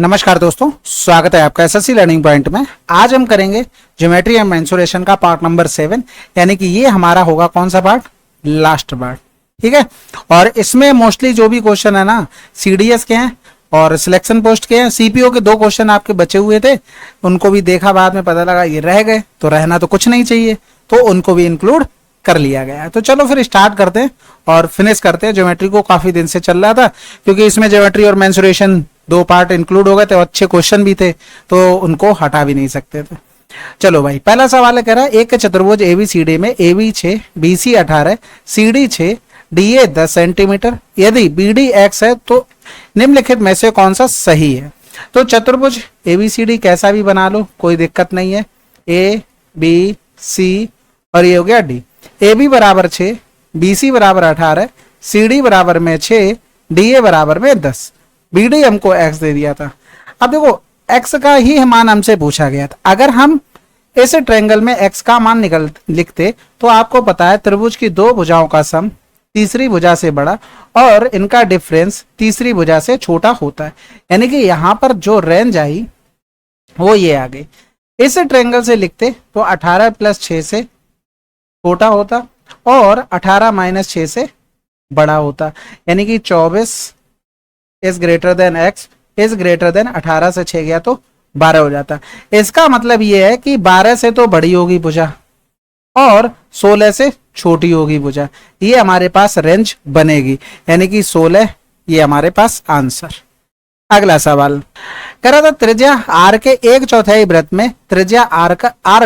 नमस्कार दोस्तों, स्वागत है आपका एसएससी लर्निंग पॉइंट में। आज हम करेंगे ज्योमेट्री एंड मेंसुरेशन का पार्ट नंबर 7, यानी कि ये हमारा होगा कौन सा पार्ट, लास्ट पार्ट। ठीक है, और इसमें मोस्टली जो भी क्वेश्चन है ना सीडीएस के हैं और सिलेक्शन पोस्ट के हैं। सीपीओ के 2 क्वेश्चन आपके बचे हुए थे, उनको भी देखा, बाद में पता लगा ये रह गए, तो रहना तो कुछ नहीं चाहिए, तो उनको भी इंक्लूड कर लिया गया है। तो चलो फिर स्टार्ट करते हैं और फिनिश करते हैं। ज्योमेट्री को काफी दिन से चल रहा था, क्योंकि इसमें ज्योमेट्री और मेंसुरेशन 2 पार्ट इंक्लूड हो गए थे, अच्छे क्वेश्चन भी थे, तो उनको हटा भी नहीं सकते थे। चलो भाई, पहला सवाल है, कह रहा है एक चतुर्भुज एबीसीडी में AB 6, BC 18, CD 6, DA 10 centimetre, यदि बीडी एक्स है तो निम्नलिखित में से कौन सा सही है। तो चतुर्भुज एबीसीडी कैसा भी बना लो, कोई दिक्कत नहीं है। ए बी सी और ये हो गया डी। ए बी बराबर 6, बी सी बराबर 18, सी डी बराबर में 6, डी ए बराबर में 10। बी डी हमको एक्स दे दिया था। अब देखो एक्स का ही मान हमसे पूछा गया था। अगर हम इस ट्रायंगल में एक्स का मान लिखते तो आपको पता है त्रिभुज की 2 भुजाओं का सम तीसरी भुजा से बड़ा और इनका डिफरेंस तीसरी भुजा से छोटा होता है। यानी कि यहाँ पर जो रेंज आई वो ये आ गई। इस ट्रायंगल से लिखते तो 18 + 6 से छोटा होता और 18 - 6 से बड़ा होता, यानी कि 24 is greater than x is greater than 18 से 6 गया तो 12 हो जाता। इसका मतलब ये है कि 12 से तो बड़ी होगी भुजा और 16 से छोटी होगी भुजा। ये हमारे पास रेंज बनेगी, यानी कि 16 ये हमारे पास आंसर। अगला सवाल कह रहा था त्रिज्या आर के 1/4 वृत्त में त्रिज्या आर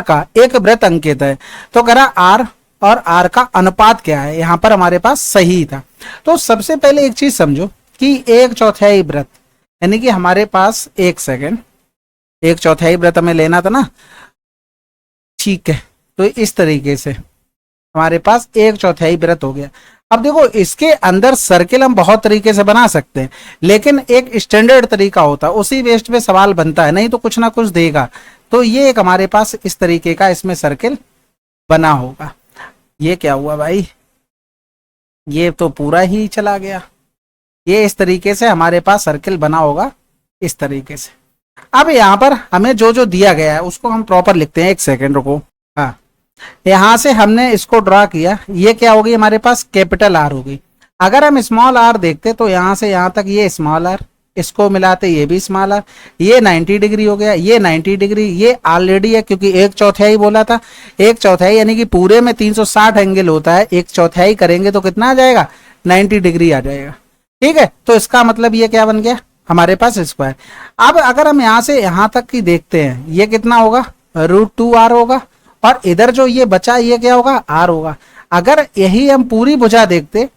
का एक वृत्त अंकित है। तो कह रहा आर और आर का अनुपात क्या है। यहां पर हमारे पास सही था। तो सबसे पहले एक चीज समझो कि 1/4 वृत्त, यानी कि हमारे पास 1 सेकेंड 1/4 वृत्त हमें लेना था ना, ठीक है। तो इस तरीके से हमारे पास 1/4 वृत्त हो गया। अब देखो इसके अंदर सर्किल हम बहुत तरीके से बना सकते हैं, लेकिन एक स्टैंडर्ड तरीका होता है, उसी बेस्ड पे सवाल बनता है, नहीं तो कुछ ना कुछ देगा। तो ये एक हमारे पास इस तरीके का इसमें सर्किल बना होगा। ये क्या हुआ भाई, ये तो पूरा ही चला गया। ये इस तरीके से हमारे पास सर्किल बना होगा, इस तरीके से। अब यहाँ पर हमें जो जो दिया गया है उसको हम प्रॉपर लिखते हैं। 1 सेकेंड रुको। हाँ, यहां से हमने इसको ड्रा किया, ये क्या होगी हमारे पास कैपिटल आर होगी। अगर हम स्मॉल आर देखते तो यहां से यहां तक ये स्मॉल आर, इसको मिलाते ये भी स्मॉल आर, ये 90 डिग्री हो गया, ये 90 डिग्री, ये ऑलरेडी है क्योंकि 1/4 बोला था। 1/4 यानी कि पूरे में 360 एंगल होता है, 1/4 करेंगे तो कितना आ जाएगा, 90 डिग्री आ जाएगा। ठीक है, तो इसका मतलब ये क्या बन गया हमारे पास स्क्वायर। अब अगर हम यहां से यहां तक की देखते हैं, ये कितना होगा, √2r होगा, और इधर जो ये बचा ये क्या होगा, आर होगा। अगर यही हम पूरी भुजा देखते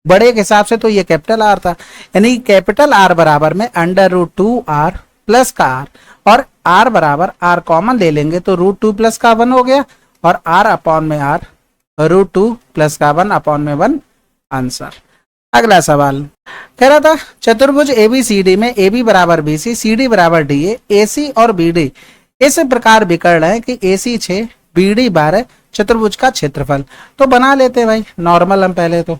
बड़े के हिसाब से तो ये कैपिटल आर था, यानी कैपिटल आर बराबर में √2r प्लस का आर, और आर बराबर आर कॉमन ले लेंगे तो √2 प्लस का 1 हो गया, और आर अपॉन में आर, √2 प्लस का 1 अपॉन में 1 आंसर। अगला सवाल कह रहा था चतुर्भुज एबीसीडी में AB बराबर BC, CD बराबर DA, AC और BD इस प्रकार विकर्ण है कि AC 6, BD 12 चतुर्भुज का क्षेत्रफल। तो बना लेते हैं भाई नॉर्मल। हम पहले तो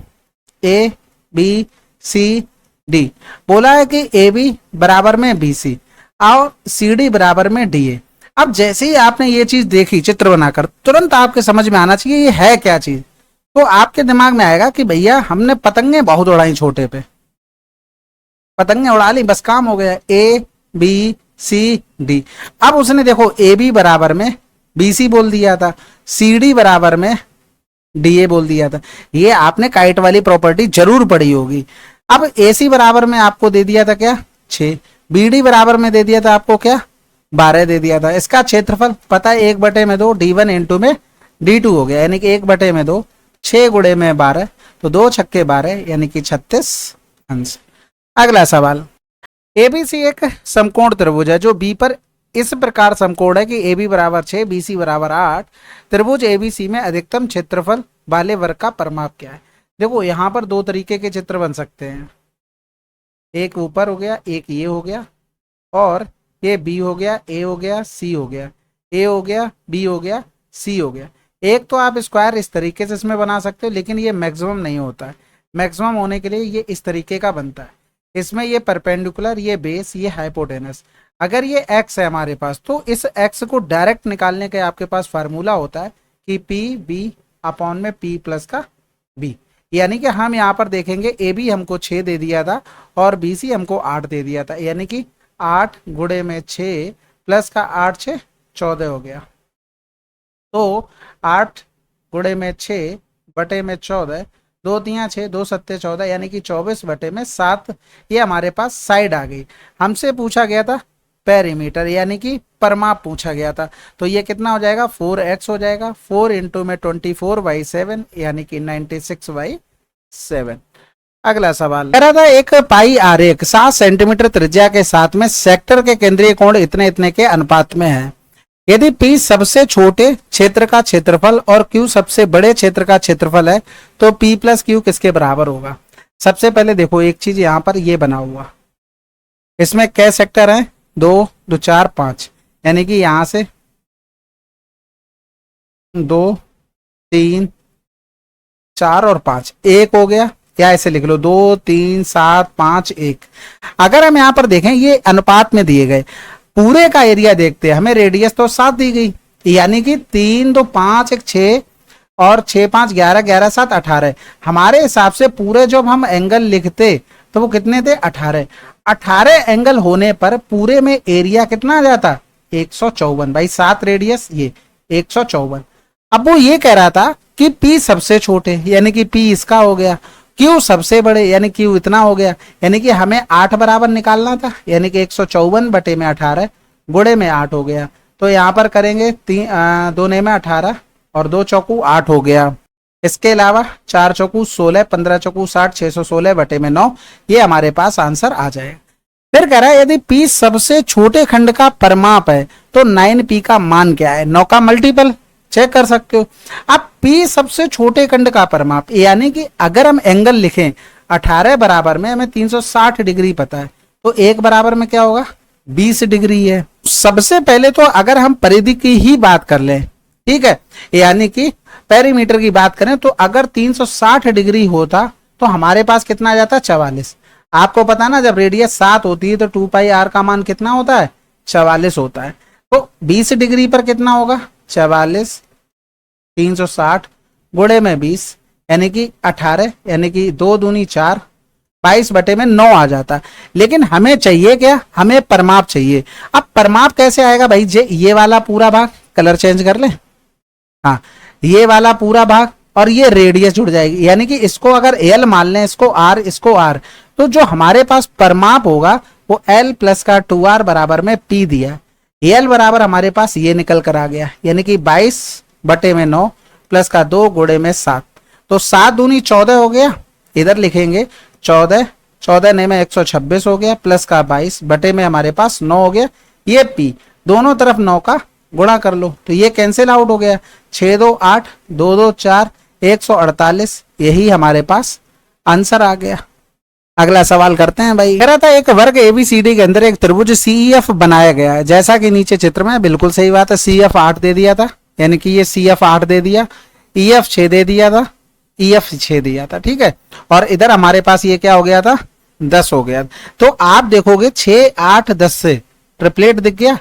A B C D बोला है कि AB बराबर में BC और CD बराबर में DA। अब जैसे ही आपने ये चीज देखी चित्र बनाकर, तुरंत आपके समझ में आना चाहिए ये है क्या चीज। तो आपके दिमाग में आएगा कि भैया हमने पतंगे बहुत उड़ाई, छोटे पे पतंगे उड़ा ली, बस काम हो गया। A B C D। अब उसने देखो AB बराबर में BC बोल दिया था, CD बराबर में DA बोल दिया था। ये आपने काइट वाली प्रॉपर्टी जरूर पढ़ी होगी। अब AC बराबर में आपको दे दिया था क्या, 6, BD बराबर में दे दिया था आपको क्या, 12 दे दिया था। इसका क्षेत्रफल पता है 1/2 D1 इंटू में D2 हो गया, यानी कि 1/2 6 गुणे में 12, तो 2 छक्के 12 यानी कि 36 आंसर। अगला सवाल, एबीसी एक समकोण त्रिभुज है जो बी पर इस प्रकार समकोण है कि AB बराबर 6, BC बराबर 8। त्रिभुज एबीसी में अधिकतम क्षेत्रफल वाले वर्ग का परिमाप क्या है। देखो यहाँ पर 2 तरीके के चित्र बन सकते हैं, एक ऊपर हो गया, एक ये हो गया, और ये B हो गया, A हो गया, C हो गया, A हो गया, B हो गया, C हो गया। एक तो आप स्क्वायर इस तरीके से इसमें बना सकते हो, लेकिन ये मैक्सिमम नहीं होता है। मैक्सिमम होने के लिए ये इस तरीके का बनता है। इसमें ये परपेंडिकुलर, ये बेस, ये हाइपोटेनस। अगर ये x है हमारे पास, तो इस x को डायरेक्ट निकालने के आपके पास फार्मूला होता है कि पी बी अपॉन में p प्लस का b। यानी कि हम यहाँ पर देखेंगे ए बी हमको 6 दे दिया था और बी सी हमको 8 दे दिया था, यानी कि 8 गुणे में 6 प्लस का 8 6 14 हो गया। तो 8 गुणे में 6 बटे में 14, 2 तियां 6, 2 सत्ते 14, यानी कि 24 बटे में 7। ये हमारे पास साइड आ गई। हमसे पूछा गया था पेरीमीटर, यानी कि परमाप पूछा गया था। तो ये कितना हो जाएगा, 4x हो जाएगा। 4 इंटू में 24/7, यानी कि 96/7। अगला सवाल कह रहा था एक पाई आरेख 7 सेंटीमीटर त्रिज्या के साथ में सेक्टर के केंद्रीय कोण इतने इतने के अनुपात में है। यदि P सबसे छोटे क्षेत्र का क्षेत्रफल और Q सबसे बड़े क्षेत्र का क्षेत्रफल है, तो P प्लस Q किसके बराबर होगा। सबसे पहले देखो एक चीज यहां पर ये बना हुआ, इसमें कै सेक्टर है, 2 2 4 5, यानी कि यहां से 2 3 4 और 5, 1 हो गया, या ऐसे लिख लो 2 3 7 5 1। अगर हम यहां पर देखें ये अनुपात में दिए गए, पूरे का एरिया देखते हैं, हमें रेडियस तो 7 दी गई, यानी कि 3 2 5 1 6 और 6 5 11 11 7 18। हमारे हिसाब से पूरे जब हम एंगल लिखते तो वो कितने थे, 18। 18 एंगल होने पर पूरे में एरिया कितना आ जाता, 154। भाई 7 रेडियस, ये 154। अब वो ये कह रहा था कि P सबसे छोटे, यानी कि P इसका हो गया, Q सबसे बड़े, यानी Q इतना हो गया, यानी कि हमें 8 बराबर निकालना था, यानी कि 154 बटे में 18 गुणे में 8 हो गया। तो यहाँ पर करेंगे 2 ने में 18 और 2 चौकू 8 हो गया। इसके अलावा 4 चौकू 16, 15 चौकू 60, 616 बटे में 9, ये हमारे पास आंसर आ जाएगा। फिर कह रहा है यदि P सबसे छोटे खंड का परिमाप है तो 9P का मान क्या है। 9 का मल्टीपल चेक कर सकते हो। अब P सबसे छोटे खंड का परिमाप, यानी कि अगर हम एंगल लिखें 18 बराबर में हमें 360 डिग्री पता है, तो 1 बराबर में क्या होगा, 20 डिग्री है। सबसे पहले तो अगर हम परिधि की ही बात कर लें, ठीक है, यानी कि पेरीमीटर की बात करें, तो अगर 360 डिग्री होता तो हमारे पास कितना आ जाता, 44। आपको पता ना जब रेडियस 7 होती है तो 2 पाई r का मान कितना होता है, 44 होता है। तो 20 डिग्री पर कितना होगा, 44 360 गुणे में 20, यानी कि 18, यानी कि 2 दूनी 4, 22 बटे में 9 आ जाता। लेकिन हमें चाहिए क्या, हमें परिमाप चाहिए। अब परिमाप कैसे आएगा भाई, ये वाला पूरा भाग, कलर चेंज कर ले, हाँ, ये वाला पूरा भाग और ये रेडियस जुड़ जाएगी, यानी कि इसको अगर L मान लें, इसको R, इसको R, तो जो हमारे पास परिमाप होगा वो L प्लस का 2R बराबर में P दिया। L बराबर हमारे पास ये निकल कर आ गया, यानी कि 22 बटे में 9 प्लस का 2 गुणे में 7, तो 7 दूनी 14 हो गया। इधर लिखेंगे 14, 14 ने में 126 हो गया, प्लस का 22 बटे में हमारे पास 9 हो गया। ये P दोनों तरफ 9 का गुणा कर लो तो ये कैंसिल आउट हो गया, 6 2 8, 2 2 4, 148, यही हमारे पास आंसर आ गया। अगला सवाल करते हैं भाई। कह रहा था एक वर्ग ABCD के अंदर एक त्रिभुज CEF बनाया गया है, जैसा कि नीचे चित्र में, बिल्कुल सही बात है। CF 8 दे दिया था, यानी कि ये CF 8 दे दिया, EF 6 दे दिया था, EF 6 दिया था, ठीक है। और इधर हमारे पास ये क्या हो गया था, 10 हो गया। तो आप देखोगे 6 8 10 से ट्रिपलेट दिख गया,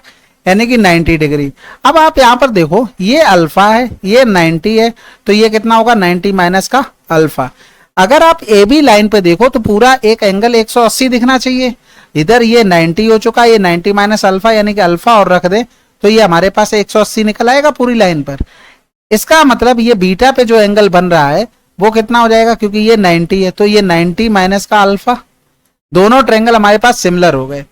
यानी कि 90 डिग्री। अब आप यहां पर देखो ये अल्फा है, ये 90 है, तो ये कितना होगा, 90 माइनस का अल्फा। अगर आप AB लाइन पे देखो तो पूरा एक एंगल 180 दिखना चाहिए। इधर ये 90 हो चुका है, ये 90 माइनस अल्फा, यानी कि अल्फा और रख दे तो ये हमारे पास 180 निकल आएगा पूरी लाइन पर। इसका मतलब ये बीटा पे जो एंगल बन रहा है वो कितना हो जाएगा, क्योंकि ये 90 है तो ये 90 माइनस का अल्फा। दोनों ट्रायंगल हमारे पास सिमिलर हो गए।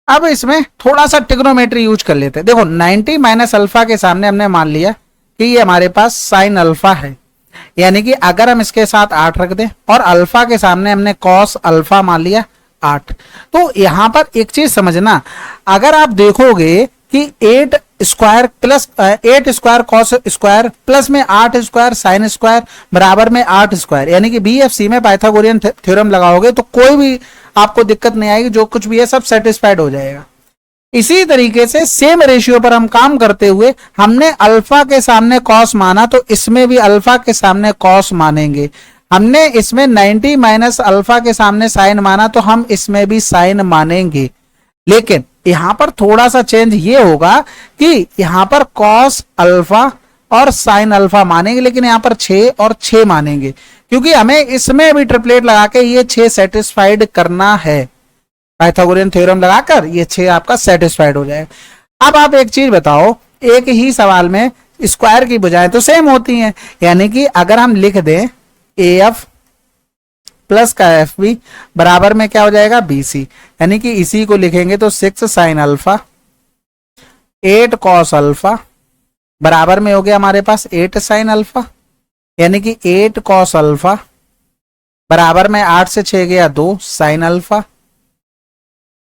अब इसमें थोड़ा सा ट्रिग्नोमेट्री यूज कर लेते हैं। देखो 90 माइनस अल्फा के सामने हमने मान लिया कि ये हमारे पास साइन अल्फा है, यानी कि अगर हम इसके साथ 8 रख दें और अल्फा के सामने हमने कॉस अल्फा मान लिया 8, तो यहां पर एक चीज समझना, अगर आप देखोगे कि 8 square plus 8 square cos square plus में 8 स्क्वायर साइन स्क्वायर बराबर में 8 स्क्वायर, यानी कि BFC में पाइथागोरियन थ्योरम लगाओगे तो कोई भी आपको दिक्कत नहीं आएगी, जो कुछ भी है सब सेटिस्फाइड हो जाएगा। इसी तरीके से सेम रेशियो पर हम काम करते हुए हमने अल्फा के सामने कॉस माना, तो इसमें भी अल्फा के सामने कॉस मानेंगे। हमने इसमें 90 माइनस अल्फा के सामने साइन माना, तो हम इसमें भी साइन मानेंगे, लेकिन यहां पर थोड़ा सा चेंज ये होगा कि यहां पर कॉस अल्फा और साइन अल्फा मानेंगे, लेकिन यहां पर 6 और 6 मानेंगे, क्योंकि हमें इसमें भी ट्रिपलेट लगा के ये 6 सेटिस्फाइड करना है। पाइथागोरियन थ्योरम लगाकर ये 6 आपका सेटिस्फाइड हो जाएगा। अब आप एक चीज बताओ, एक ही सवाल में स्क्वायर की बजाय तो सेम होती हैं, यानी कि अगर हम लिख दें AF प्लस का FB बराबर में क्या हो जाएगा BC, यानी कि इसी को लिखेंगे तो 6 साइन अल्फा 8 कॉस अल्फा बराबर में हो गया हमारे पास 8 साइन अल्फा, यानी कि 8 कॉस अल्फा बराबर में 8 से 6 गया 2 साइन अल्फा,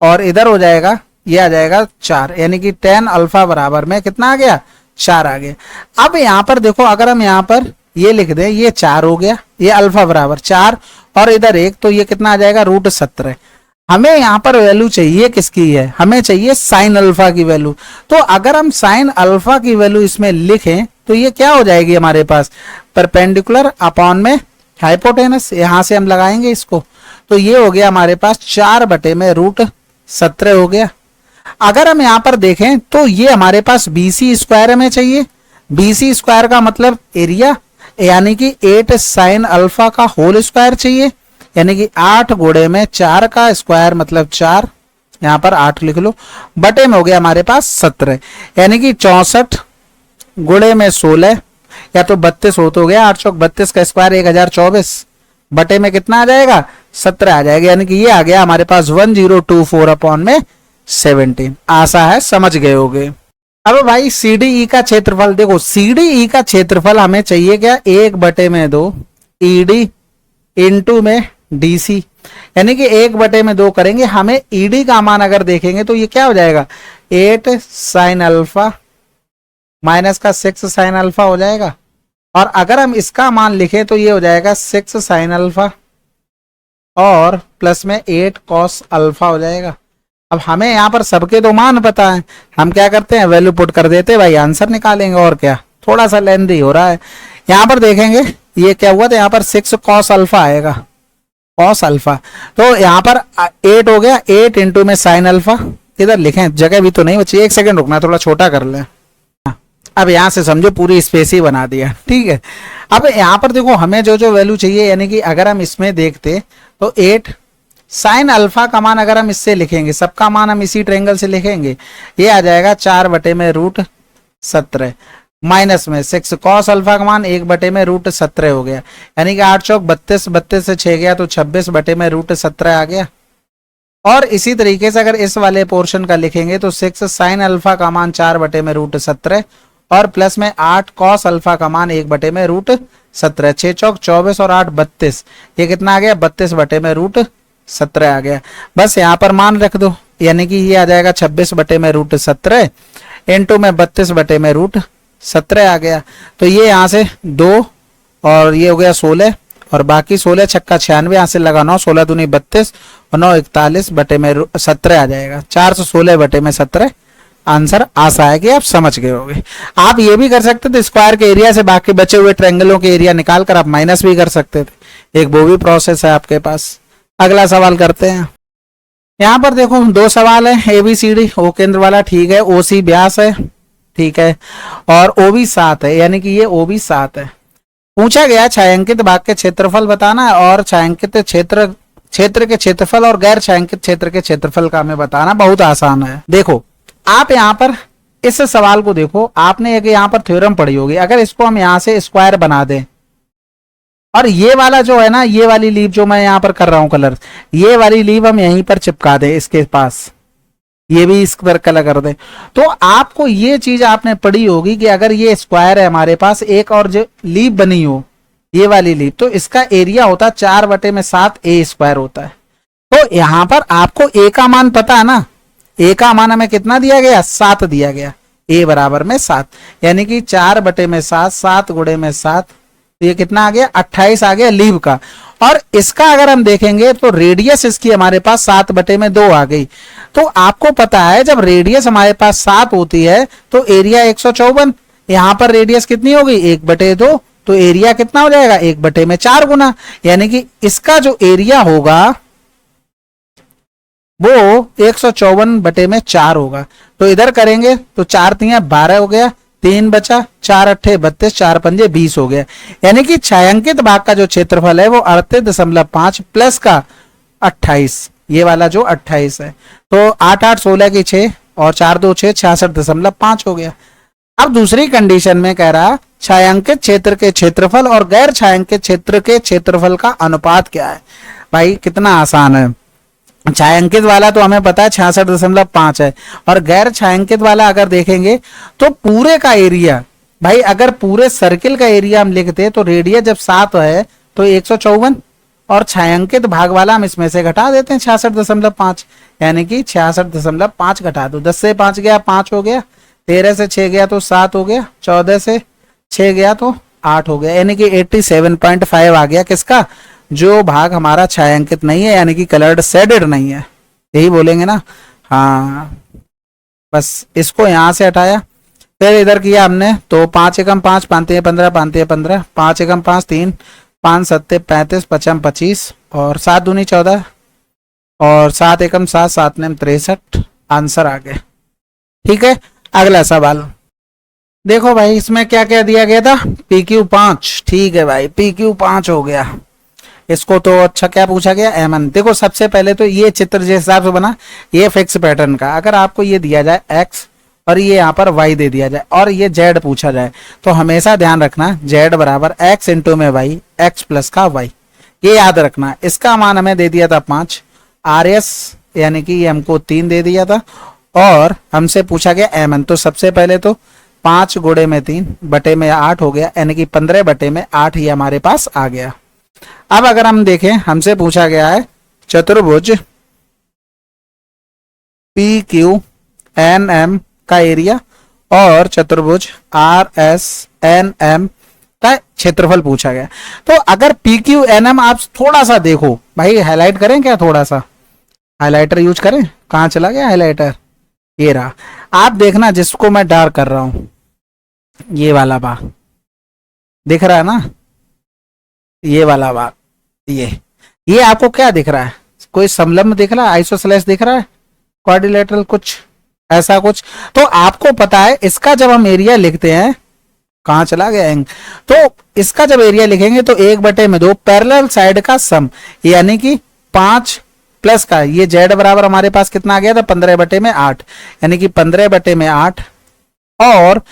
और इधर हो जाएगा ये आ जाएगा 4, यानी कि 10 अल्फा बराबर में कितना आ गया 4 आ गया। अब यहां पर देखो, अगर हम यहां पर ये लिख दें, ये 4 हो गया, ये अल्फा बराबर 4 और इधर 1, तो ये कितना आ जाएगा √17। हमें यहां पर वैल्यू चाहिए किसकी है, हमें चाहिए साइन अल्फा की वैल्यू। तो अगर हम साइन अल्फा की वैल्यू इसमें लिखें तो ये क्या हो जाएगी हमारे पास, परपेंडिकुलर अपॉन में हाइपोटेनस, यहां से हम लगाएंगे इसको, तो ये हो गया हमारे पास 4/√17 हो गया। अगर हम यहां पर देखें तो ये हमारे पास BC स्क्वायर हमें चाहिए, BC स्क्वायर का मतलब एरिया, यानी कि 8 साइन अल्फा का होल स्क्वायर चाहिए, यानी कि 8 गुणे में 4 का स्क्वायर मतलब 4, यहां पर 8 लिख लो, बटे में हो गया हमारे पास 17, यानी कि 64 गुणे में 16 या तो 32 हो तो गया, 8 चौक 32 का स्क्वायर 1024 बटे में कितना आ जाएगा 17 आ जाएगा, यानी कि ये आ गया हमारे पास 1024/17। आशा है समझ गए होगे। अब भाई CDE का क्षेत्रफल देखो, CDE का क्षेत्रफल हमें चाहिए क्या, 1/2 ED इंटू में DC, यानी कि 1/2 करेंगे। हमें ED का मान अगर देखेंगे तो ये क्या हो जाएगा 8 साइन अल्फा माइनस का 6 साइन अल्फा हो जाएगा, और अगर हम इसका मान लिखें तो ये हो जाएगा 6 साइन अल्फा और प्लस में 8 कॉस अल्फा हो जाएगा। अब हमें यहाँ पर सबके तो मान पता है, हम क्या करते हैं वैल्यू पुट कर देते हैं भाई, आंसर निकालेंगे, और क्या, थोड़ा सा लेंदी हो रहा है। यहाँ पर देखेंगे ये क्या हुआ, तो यहाँ पर 6 कॉस अल्फा आएगा, कॉस अल्फा, तो यहाँ पर 8 हो गया, 8 इंटू में साइन अल्फा, इधर लिखें जगह भी तो नहीं बची, 1 सेकंड रुकना, थोड़ा छोटा कर लें। अब यहां से समझो पूरी स्पेस ही बना दिया, ठीक है। अब यहां पर देखो हमें जो जो वैल्यू चाहिए, यानी कि अगर हम इसमें देखते तो 8 साइन अल्फा का मान अगर हम इससे लिखेंगे, सबका मान हम इसी ट्रायंगल से लिखेंगे, ये आ जाएगा 4/√17 माइनस में 6 कॉस अल्फा का मान 1/√17 हो गया, यानी कि 8 चौक 32, 32 से 6 गया तो 26/√17 आ गया। और इसी तरीके से अगर इस वाले पोर्शन का लिखेंगे तो 6 साइन अल्फा का मान 4/√17 और प्लस में 8 कॉस अल्फा का मान 1/√17, 6 चौक 24 और 8 32, ये कितना आ गया 32/√17 आ गया। बस यहाँ पर मान रख दो, यानी कि ये आ जाएगा 26/√17 इंटू में 32/√17 आ गया, तो ये यहाँ से 2 और ये हो गया 16 और बाकी 16 छक्का 96, यहाँ से लगा 9, 16 दूनी 32 और 9 41/17 आ जाएगा, 416/17 आंसर। आशा है कि आप समझ गए होंगे। आप ये भी कर सकते थे, स्क्वायर के एरिया से बाकी बचे हुए ट्रायंगलों के एरिया निकाल कर आप माइनस भी कर सकते थे, एक वो भी प्रोसेस है आपके पास। अगला सवाल करते हैं। यहाँ पर देखो 2 सवाल है, ABCD, O केंद्र वाला ठीक है, OC व्यास है ठीक है, और OB 7 है, यानी कि ये OB 7 है। पूछा गया छायांकित भाग के क्षेत्रफल बताना है और छायांकित क्षेत्र के क्षेत्रफल और गैर छायांकित क्षेत्र के क्षेत्रफल का हमें बताना। बहुत आसान है। देखो आप यहाँ पर इस सवाल को देखो, आपने एक यहाँ पर थ्योरम पढ़ी होगी, अगर इसको हम यहाँ से स्क्वायर बना दें और ये वाला जो है ना, ये वाली लीव जो मैं यहाँ पर कर रहा हूं कलर, ये वाली लीव हम यहीं पर चिपका दें इसके पास, ये भी इस पर कलर कर दें, तो आपको ये चीज आपने पढ़ी होगी कि अगर ये स्क्वायर है हमारे पास, एक और जो लीव बनी हो ये वाली लीव, तो इसका एरिया होता है 4/7 A स्क्वायर होता है। तो यहां पर आपको A का मान पता है ना, A का मान हमें कितना दिया गया 7 दिया गया, A बराबर में 7, यानी कि 4/7, 7 गुणे में 7, तो ये कितना आ गया 28 आ गया लीव का। और इसका अगर हम देखेंगे तो रेडियस इसकी हमारे पास 7/2 आ गई। तो आपको पता है जब रेडियस हमारे पास 7 होती है तो एरिया 154, यहां पर रेडियस कितनी हो गई 1/2, तो एरिया कितना हो जाएगा 1/4 गुना, यानी कि इसका जो एरिया होगा वो 154/4 होगा। तो इधर करेंगे तो 4 तिया 12 हो गया, 3 बचा, 4 अट्ठे 32, 4 पंजे 20 हो गया। यानी कि छायांकित भाग का जो क्षेत्रफल है वो 38.5 प्लस का 28, ये वाला जो 28 है। तो 8 8 16 की 6 और 4 2 6, 66.5 हो गया। अब दूसरी कंडीशन में कह रहा छायांकित क्षेत्र के क्षेत्रफल और गैर छायांकित क्षेत्र के क्षेत्रफल का अनुपात क्या है। भाई कितना आसान है, छायांकित वाला तो हमें पता है 66.5 है, और गैर छायांकित वाला अगर देखेंगे तो पूरे का एरिया, भाई अगर पूरे सर्किल का एरिया हम लिखते तो रेडियस जब 7 है तो 154, और छायांकित भाग वाला हम इसमें से घटा देते हैं 66.5, यानी कि 66.5 घटा दो, 10 से 5 गया 5 हो गया, 13 से 6 गया तो 7 हो गया, 14 से 6 गया तो 8 हो गया, यानी कि 87.5 आ गया किसका, जो भाग हमारा छायांकित नहीं है, यानी कि कलर्ड शेडेड नहीं है, यही बोलेंगे ना। हाँ बस इसको यहां से हटाया, फिर इधर किया हमने तो 5 एकम 5, 5 15, 5 15, 5 एकम 5 3, 5 7 35, 55 25 और 7 दूनी 14 और 7 एकम 7, 7 नेम 63, आंसर आ गया। ठीक है, अगला सवाल देखो भाई, इसमें क्या क्या दिया गया था, PQ 5, ठीक है भाई PQ 5 हो गया। इसको तो अच्छा क्या पूछा गया, एमन। देखो सबसे पहले तो ये चित्र जिस हिसाब से बना, ये फिक्स पैटर्न का, अगर आपको ये दिया जाए x और ये यहाँ पर y दे दिया जाए और ये z पूछा जाए, तो हमेशा ध्यान रखना z बराबर x इंटू में y, x प्लस का y, ये याद रखना। इसका मान हमें दे दिया था 5, RS यानी कि ये हमको 3 दे दिया था, और हमसे पूछा गया एमन। तो सबसे पहले तो 5 गुणे में 3 बटे में 8 हो गया, यानी कि 15 बटे में 8 ही हमारे पास आ गया। अब अगर हम देखें, हमसे पूछा गया है चतुर्भुज PQNM का एरिया और चतुर्भुज RSNM का क्षेत्रफल पूछा गया। तो अगर PQNM आप थोड़ा सा देखो, भाई हाईलाइट करें क्या, थोड़ा सा हाइलाइटर यूज करें, कहां चला गया हाइलाइटर, ये रहा। आप देखना जिसको मैं डार्क कर रहा हूं, ये वाला भाग दिख रहा है ना, ये वाला भाग, ये आपको क्या दिख रहा है, कोई समलंब दिख रहा है, आइसोसेलेस दिख रहा है, क्वाड्रिलेटरल कुछ ऐसा कुछ। तो आपको पता है इसका जब हम एरिया लिखते हैं, कहां चला गया एंग, तो इसका जब एरिया लिखेंगे तो 1/2 पैरेलल साइड का सम, यानी कि 5 प्लस का ये z बराबर हमारे पास कितना आ गया था 15/8, यानी कि 15/8, और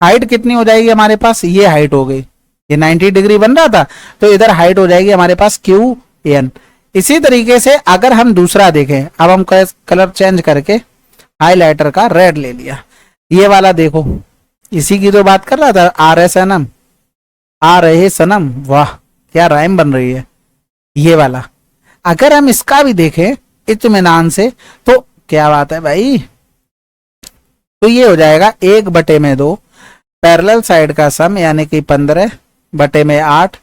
हाइट कितनी हो जाएगी हमारे पास, ये हाइट हो गई, ये 90 डिग्री बन रहा था, तो इधर हाइट हो जाएगी हमारे पास QN। इसी तरीके से अगर हम दूसरा देखें, अब हम कलर चेंज करके हाइलाइटर का रेड ले लिया, ये वाला देखो, इसी की तो बात कर रहा था, RSNM, आ रहे सनम, वाह क्या राइम बन रही है, ये वाला। अगर हम इसका भी देखें इत्मीनान से, तो क्या बात है भाई, तो ये हो जाएगा 1/2 पैरेलल साइड का सम, यानी कि 15/8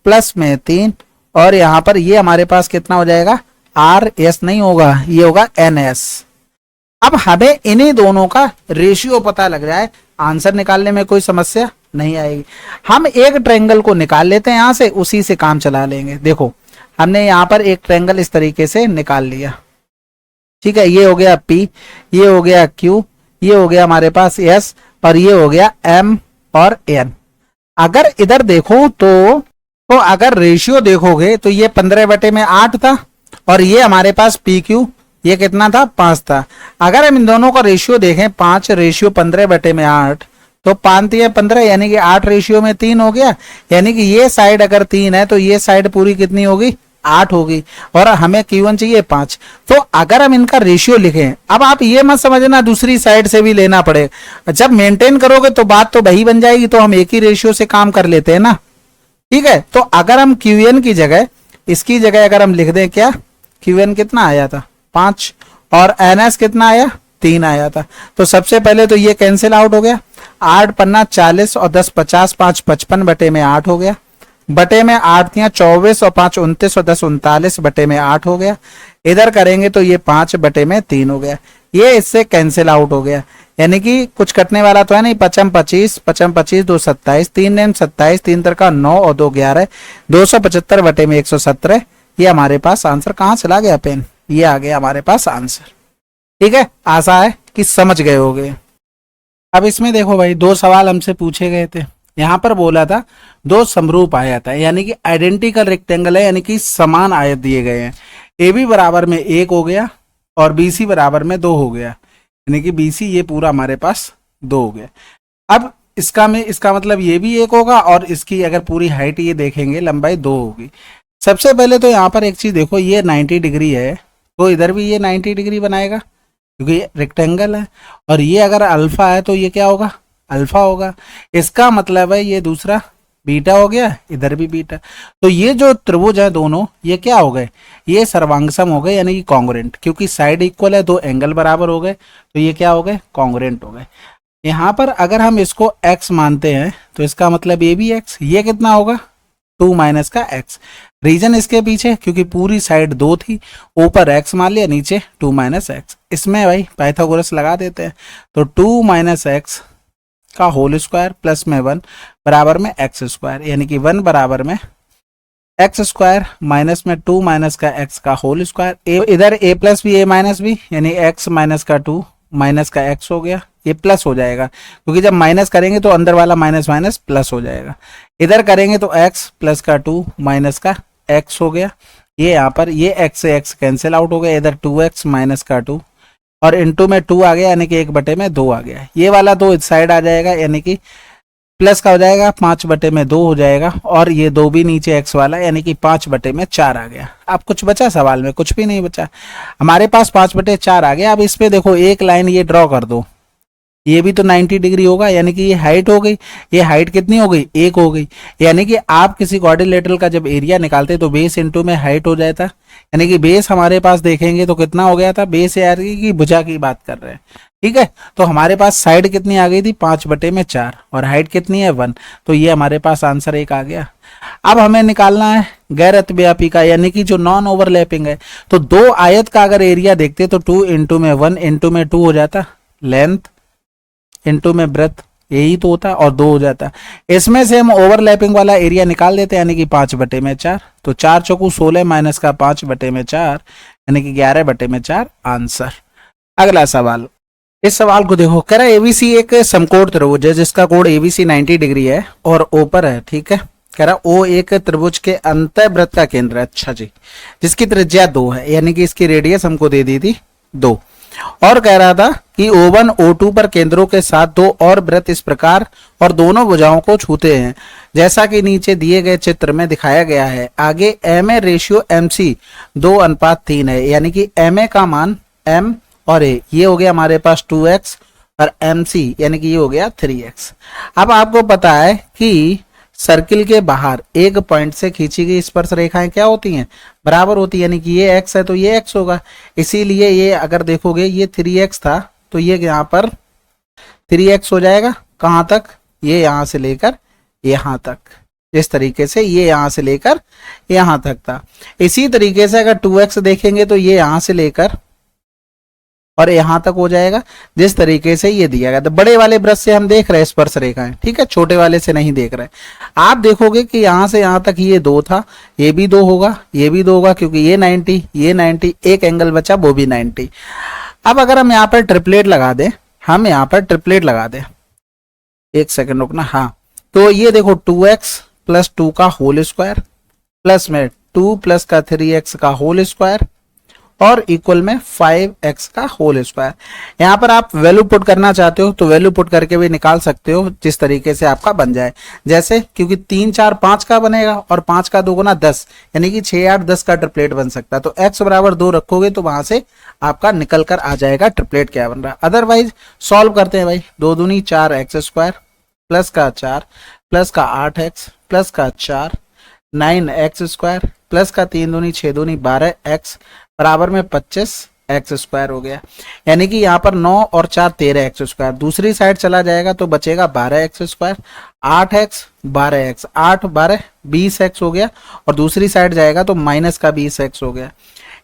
प्लस में 3, और यहां पर ये हमारे पास कितना हो जाएगा, RS नहीं होगा, ये होगा NS। अब हमें इन्हीं दोनों का रेशियो पता लग जाए, आंसर निकालने में कोई समस्या नहीं आएगी। हम एक ट्रायंगल को निकाल लेते हैं यहां से, उसी से काम चला लेंगे। देखो हमने यहां पर एक ट्रायंगल इस तरीके से निकाल लिया, ठीक है, ये हो गया P, ये हो गया Q, ये हो गया हमारे पास S, और ये हो गया M और N। अगर इधर देखो तो अगर रेशियो देखोगे तो ये 15/8 था, और ये हमारे पास PQ ये कितना था 5 था। अगर हम इन दोनों का रेशियो देखें, 5 रेशियो 15/8, तो 5 या 15, यानी कि 8 रेशियो में 3 हो गया, यानी कि ये साइड अगर 3 है तो ये साइड पूरी कितनी होगी, 8 होगी, और हमें Q1 चाहिए 5। तो अगर हम इनका रेशियो लिखें, अब आप ये मत समझना दूसरी साइड से भी लेना पड़े, जब मेंटेन करोगे तो बात तो वही बन जाएगी, तो हम एक ही रेशियो से काम कर लेते हैं ना, ठीक है। तो अगर हम QN की जगह, इसकी जगह अगर हम लिख दें क्या, QN कितना आया था 5, और NS कितना आया 3 आया था, तो सबसे पहले तो ये कैंसिल आउट हो गया, 8 पन्ना 40 और 10 50, 5 55/8 हो गया, बटे में 8 दिया 24 और 5 29 और 10 39/8 हो गया। इधर करेंगे तो ये 5/3 हो गया, ये इससे कैंसिल आउट हो गया, यानी कि कुछ कटने वाला तो है नहीं। 5 25, 5 25, 2 27, 3 नेम 27, 3 तरका 9 और 2 11, 275 बटे में 117। ये हमारे पास आंसर कहाँ चला गया पेन, ये आ गया हमारे पास आंसर। ठीक है, आशा है कि समझ गए होगे। अब इसमें देखो भाई, दो सवाल हमसे पूछे गए थे। यहाँ पर बोला था दो समरूप आयत है, यानी कि आइडेंटिकल रेक्टेंगल है, यानी कि समान आयत दिए गए हैं। ए बी बराबर में 1 हो गया और बी सी बराबर में 2 हो गया, यानी कि बी सी ये पूरा हमारे पास 2 हो गया। अब इसका मतलब ये भी 1 होगा और इसकी अगर पूरी हाइट ये देखेंगे लंबाई 2 होगी। सबसे पहले तो यहाँ पर एक चीज देखो, ये 90 डिग्री है तो इधर भी ये 90 डिग्री बनाएगा क्योंकि ये रेक्टेंगल है, और ये अगर अल्फा है तो ये क्या होगा, अल्फा होगा। इसका मतलब है ये दूसरा बीटा हो गया, इधर भी बीटा। तो ये जो त्रिभुज है दोनों ये क्या हो गए, ये सर्वांगसम हो गए, यानी कि कॉन्ग्रुएंट, क्योंकि साइड इक्वल है, दो एंगल बराबर हो गए, तो ये क्या हो गए, कॉन्ग्रुएंट हो गए। यहाँ पर अगर हम इसको x मानते हैं तो इसका मतलब ये भी x, ये कितना होगा 2 माइनस का x। रीजन इसके पीछे क्योंकि पूरी साइड 2 थी, ऊपर x मान लिया, नीचे 2 माइनस एक्स। इसमें भाई पाइथागोरस लगा देते हैं, तो 2 माइनस एक्स का होल स्क्वायर प्लस में 1 बराबर में एक्स स्क्वायर, यानी कि 1 बराबर में एक्स स्क्वायर माइनस में 2 माइनस का एक्स का होल स्क्वायर। इधर a plus B a minus B, यानी x माइनस का 2 माइनस का x हो गया, ये प्लस हो जाएगा क्योंकि जब माइनस करेंगे तो अंदर वाला माइनस माइनस प्लस हो जाएगा। इधर करेंगे तो x प्लस का 2 माइनस का x हो गया, ये यहाँ पर ये x से x कैंसिल आउट हो गया, इधर 2x माइनस का 2 और इनटू में 2 आ गया, यानी कि 1 बटे में 2 आ गया। ये वाला 2 इस साइड आ जाएगा, यानी कि प्लस का हो जाएगा, 5 बटे में 2 हो जाएगा, और ये 2 भी नीचे x वाला, यानी कि 5 बटे में 4 आ गया। अब कुछ बचा सवाल में, कुछ भी नहीं बचा, हमारे पास 5 बटे 4 आ गया। अब इस पे देखो एक लाइन ये ड्रॉ कर दो, ये भी तो 90 डिग्री होगा, यानी कि ये हाइट हो गई, ये हाइट कितनी हो गई 1 हो गई। यानी कि आप किसी क्वाड्रिलेटरल का जब एरिया निकालते तो बेस इंटू में हाइट हो जाता, यानी कि बेस हमारे पास देखेंगे तो कितना हो गया था, बेस यार की भुजा की बात कर रहे हैं। ठीक है, तो हमारे पास साइड कितनी आ गई थी 5 बटे में 4 और हाइट कितनी है 1, तो ये हमारे पास आंसर 1 आ गया। अब हमें निकालना है गैर अतिव्यापी का, यानी कि जो नॉन ओवरलैपिंग है। तो दो आयत का अगर एरिया देखते तो 2 इंटू में 1 इंटू में 2 हो जाता, लेंथ इंटू में ब्रेथ, यही तो होता, और 2 हो जाता। इसमें से हम ओवरलैपिंग वाला एरिया निकाल देते, यानी कि 5 बटे में 4, तो 4 चौकू 16 माइनस का 5 बटे में 4, यानी कि 11 बटे में 4 आंसर। अगला सवाल, इस सवाल को देखो, कह रहा है एबीसी एक समकोण त्रिभुज है जिसका कोण एबीसी 90 डिग्री है और ओ पर है। ठीक है, कह रहा ओ एक त्रिभुज के अंतःवृत्त का केंद्र है, अच्छा जी, जिसकी त्रिज्या 2 है, यानी कि इसकी रेडियस हमको दे दी थी 2, और कह रहा था कि O1 O2 पर केंद्रों के साथ 2 और वृत्त इस प्रकार और दोनों भुजाओं को छूते हैं जैसा कि नीचे दिए गए चित्र में दिखाया गया है। आगे MA रेशियो MC 2:3 है, यानी कि MA का मान M और A, ये हो गया हमारे पास 2x और MC यानी कि ये हो गया 3x। अब आपको पता है कि सर्किल के बाहर एक पॉइंट से खींची गई स्पर्श रेखाएं क्या होती हैं, बराबर होती है, यानी कि ये x है तो ये x होगा। इसीलिए ये अगर देखोगे ये 3x था तो ये यहाँ पर 3x हो जाएगा, कहाँ तक, ये यहाँ से लेकर यहाँ तक, इस तरीके से ये यहाँ से लेकर यहाँ तक था। इसी तरीके से अगर 2x देखेंगे तो ये यहाँ से लेकर और यहाँ तक हो जाएगा, जिस तरीके से ये दिया गया। तो बड़े वाले ब्रश से हम देख रहे हैं स्पर्श रेखाएं, ठीक है, छोटे वाले से नहीं देख रहे। आप देखोगे कि यहाँ से यहाँ तक ये 2 था, ये भी 2 होगा, ये भी 2 होगा, क्योंकि ये 90 ये 90, एक एंगल बचा वो भी 90। अब अगर हम यहाँ पर ट्रिपलेट लगा दें, हम यहाँ पर ट्रिपलेट लगा दें, एक सेकेंड रुकना, हाँ, तो ये देखो 2x प्लस 2 का होल स्क्वायर प्लस में 2 प्लस का 3x का होल स्क्वायर और इक्वल में 5x का होल स्क्वायर। यहाँ पर आप वैल्यू पुट करना चाहते हो तो वैल्यू पुट करके भी निकाल सकते हो, जिस तरीके से आपका बन जाए। जैसे क्योंकि 3 4 5 का बनेगा और 5 का 2 गुना 10, यानी कि 6 8 10 का ट्रिपलेट बन सकता है। तो x बराबर 2 रखोगे तो वहां से आपका निकल कर आ जाएगा ट्रिपलेट क्या बन रहा है। अदरवाइज सॉल्व करते हैं भाई, 2 दूनी 4x स्क्वायर प्लस का 4 प्लस का 8x प्लस का 4 9x स्क्वायर प्लस का 3 दूनी 6 दूनी 12x बराबर में 25x स्क्वायर हो गया, यानी कि यहाँ पर 9 और 4 13x स्क्वायर। दूसरी साइड चला जाएगा तो बचेगा 12x square, 8x 12x 8 12 20x हो गया, और दूसरी साइड जाएगा तो माइनस का 20x हो गया।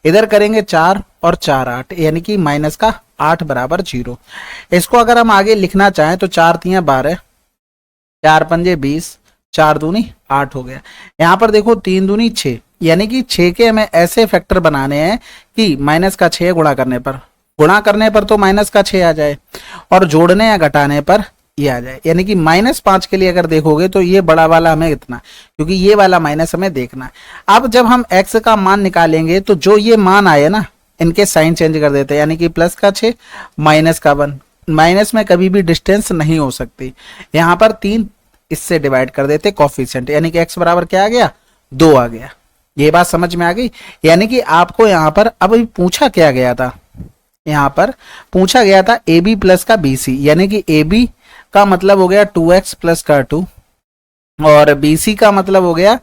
इधर करेंगे 4 और 4 8, यानी कि माइनस का 8 बराबर 0। इसको अगर हम आगे लिखना चाहें तो 4 तियां 12, 4 पंजे 20, 4 दूनी 8 हो गया। यहाँ पर देखो 3 दूनी 6, यानी कि 6 के हमें ऐसे फैक्टर बनाने हैं कि माइनस का 6 गुणा करने पर तो माइनस का 6 आ जाए, और जोड़ने या घटाने पर ये आ जाए। यानी कि -5 के लिए अगर देखोगे तो ये बड़ा वाला हमें इतना, क्योंकि ये वाला माइनस हमें देखना है। अब जब हम x का मान निकालेंगे तो जो ये मान आए ना, इनके साइन चेंज कर देते हैं, यानी कि प्लस का 6 माइनस का 1। माइनस में कभी भी डिस्टेंस नहीं हो सकती। यहाँ पर 3 इससे डिवाइड कर देते कोफिशिएंट, यानी कि x बराबर क्या आ गया, 2 आ गया। ये बात समझ में आ गई। यानी कि आपको यहाँ पर अब पूछा क्या गया था, यहाँ पर पूछा गया था AB प्लस का BC, यानी कि AB का मतलब हो गया 2x प्लस का 2, और BC का मतलब हो गया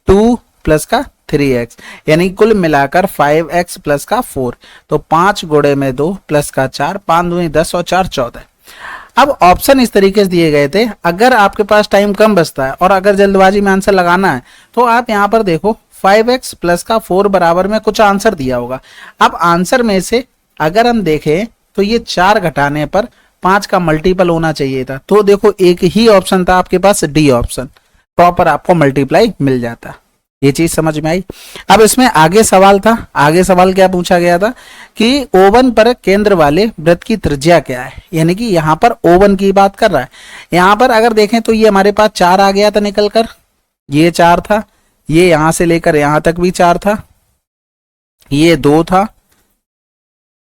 2 प्लस का 3x, यानी कुल मिलाकर 5x प्लस का 4। तो 5 गुणे में 2 प्लस का 4, 5 दूनी 10 और 4 14। अब ऑप्शन इस तरीके से दिए गए थे। अगर आपके पास टाइम कम बचता है और अगर जल्दबाजी में आंसर लगाना है तो आप यहाँ पर देखो 5x प्लस का 4 बराबर में कुछ आंसर दिया होगा। अब आंसर में से अगर हम देखें तो ये 4 घटाने पर 5 का मल्टीपल होना चाहिए था, तो देखो एक ही ऑप्शन था आपके पास, डी ऑप्शन, प्रॉपर आपको मल्टीप्लाई मिल जाता। ये चीज समझ में आई। अब इसमें आगे सवाल था, आगे सवाल क्या पूछा गया था कि ओवन पर केंद्र वाले वृत्त की त्रिज्या क्या है, यानी कि यहाँ पर ओवन की बात कर रहा है। यहाँ पर अगर देखें तो ये हमारे पास 4 आ गया था निकल कर, ये 4 था, ये यहां से लेकर यहां तक भी 4 था, ये 2 था,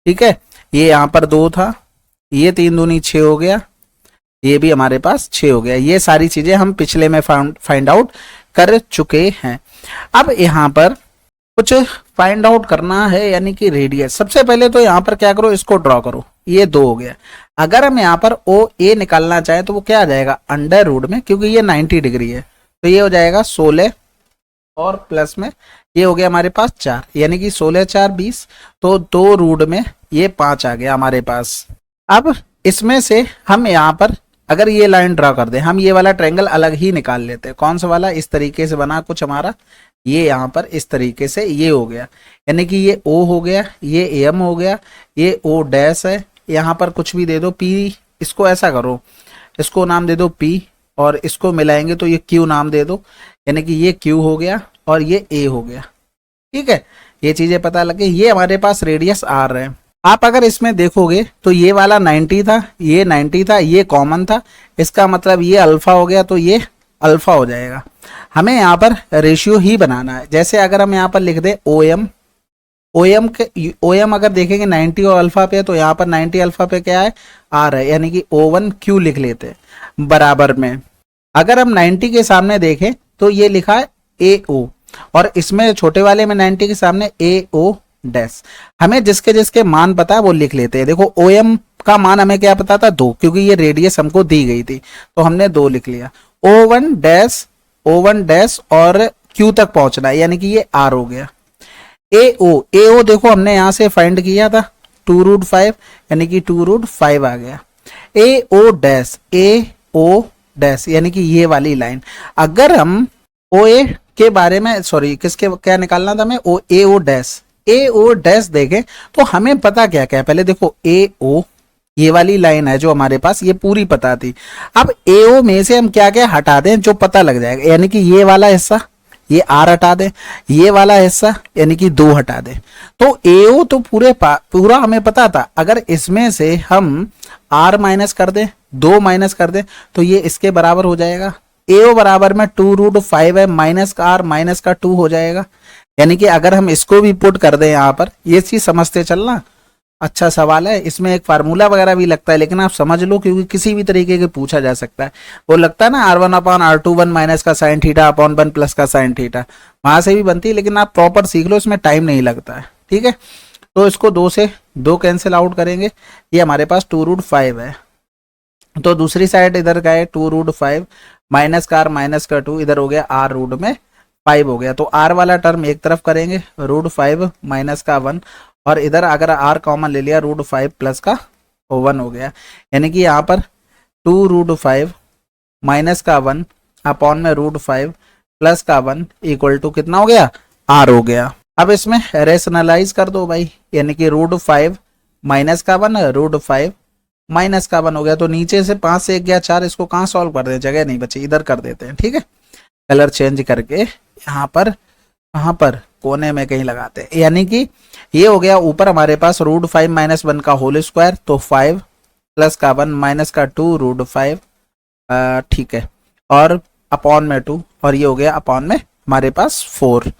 ठीक है, ये यहां पर 2 था, ये 3 दूनी 6 हो गया, ये भी हमारे पास 6 हो गया। ये सारी चीजें हम पिछले में फाइंड आउट कर चुके हैं। अब यहाँ पर कुछ फाइंड आउट करना है, यानी कि रेडियस। सबसे पहले तो यहाँ पर क्या करो, इसको ड्रॉ करो, ये 2 हो गया। अगर हम यहाँ पर ओ ए निकालना चाहें तो वो क्या आ जाएगा, अंडर रूट में, क्योंकि ये 90 डिग्री है तो ये हो जाएगा 16, और प्लस में ये हो गया हमारे पास 4, यानी कि 16 4 20, तो 2 रूट में ये 5 आ गया हमारे पास। अब इसमें से हम यहाँ पर अगर ये लाइन ड्रा कर दें, हम ये वाला ट्रायंगल अलग ही निकाल लेते हैं। कौन सा वाला, इस तरीके से बना कुछ हमारा, ये यहाँ पर इस तरीके से ये हो गया, यानी कि ये O हो गया, ये AM हो गया, ये O डैश है, यहाँ पर कुछ भी दे दो P, इसको ऐसा करो, इसको नाम दे दो P, और इसको मिलाएंगे तो ये Q नाम दे दो, यानी कि ये Q हो गया और ये A हो गया। ठीक है, ये चीजें पता लगे। ये हमारे पास रेडियस R है। आप अगर इसमें देखोगे तो ये वाला 90 था, ये 90 था, ये कॉमन था, इसका मतलब ये अल्फा हो गया, तो ये अल्फा हो जाएगा। हमें यहाँ पर रेशियो ही बनाना है। जैसे अगर हम यहाँ पर लिख दें OM अगर देखेंगे 90 और अल्फा पे, तो यहाँ पर 90 अल्फा पे क्या है, R है, यानी कि O1 Q लिख लेते हैं बराबर में। अगर हम 90 के सामने देखें तो ये लिखा है AO, और इसमें छोटे वाले में 90 के सामने AO डैश। हमें जिसके जिसके मान पता है वो लिख लेते हैं। देखो OM का मान हमें क्या पता था, 2, क्योंकि ये रेडियस हमको दी गई थी तो हमने 2 लिख लिया। O1 डैश और Q तक पहुंचना है, यानी कि ये R हो गया। AO देखो हमने यहां से फाइंड किया था 2√5, यानी कि 2√5 आ गया। AO डैश यानी कि ये वाली लाइन। अगर हम OA के बारे में, सॉरी किसके क्या निकालना था हमें, AO डैश देखें तो हमें पता क्या क्या है। पहले देखो AO, ये वाली लाइन है जो हमारे पास, ये पूरी पता थी। अब AO में से हम क्या क्या हटा दें जो पता लग जाएगा, यानी कि ये वाला हिस्सा, ये R हटा दें, ये वाला हिस्सा यानी कि 2 हटा दें, तो AO तो पूरा हमें पता था। अगर इसमें से हम R माइनस कर दें, 2 माइनस कर दें, तो ये इसके बराबर हो जाएगा। AO बराबर में 2√5 है, माइनस का R माइनस का 2 हो जाएगा। यानी कि अगर हम इसको भी पुट कर दें यहाँ पर, ये चीज समझते चलना। अच्छा सवाल है, इसमें एक फार्मूला वगैरह भी लगता है, लेकिन आप समझ लो क्योंकि किसी भी तरीके के पूछा जा सकता है। वो लगता है ना R1/R2 माइनस का साइन थीटा अपॉन 1 प्लस का साइन थीटा, वहां से भी बनती है, लेकिन आप प्रॉपर सीख लो, इसमें टाइम नहीं लगता है। ठीक है, तो इसको 2 से 2 कैंसिल आउट करेंगे, ये हमारे पास 2√5 है। तो दूसरी साइड इधर का है 2√5, माइनस का R माइनस का 2, इधर हो गया R रूट में 5 हो गया। तो R वाला टर्म एक तरफ करेंगे, √5 माइनस का 1, और इधर अगर R कॉमन ले लिया √5 प्लस का 1 हो गया। यानी कि यहाँ पर 2√5 माइनस का 1 अपॉन में √5 प्लस का 1 इक्वल टू कितना हो गया, R हो गया। अब इसमें रेशनलाइज कर दो भाई, यानी कि √5 माइनस का 1 √5 माइनस का 1 हो गया। तो नीचे से 5 से 1 गया 4, इसको कहाँ सॉल्व कर दें, जगह नहीं बची, इधर कर देते हैं। ठीक है, कलर चेंज करके यहाँ पर, कहाँ पर, कोने में कहीं लगाते हैं। यानी कि ये हो गया ऊपर हमारे पास √5 माइनस 1 का होल स्क्वायर, तो 5 प्लस का 1 माइनस का 2 √5, ठीक है, और अपॉन में 2, और ये हो गया अपॉन में हमारे पास 4।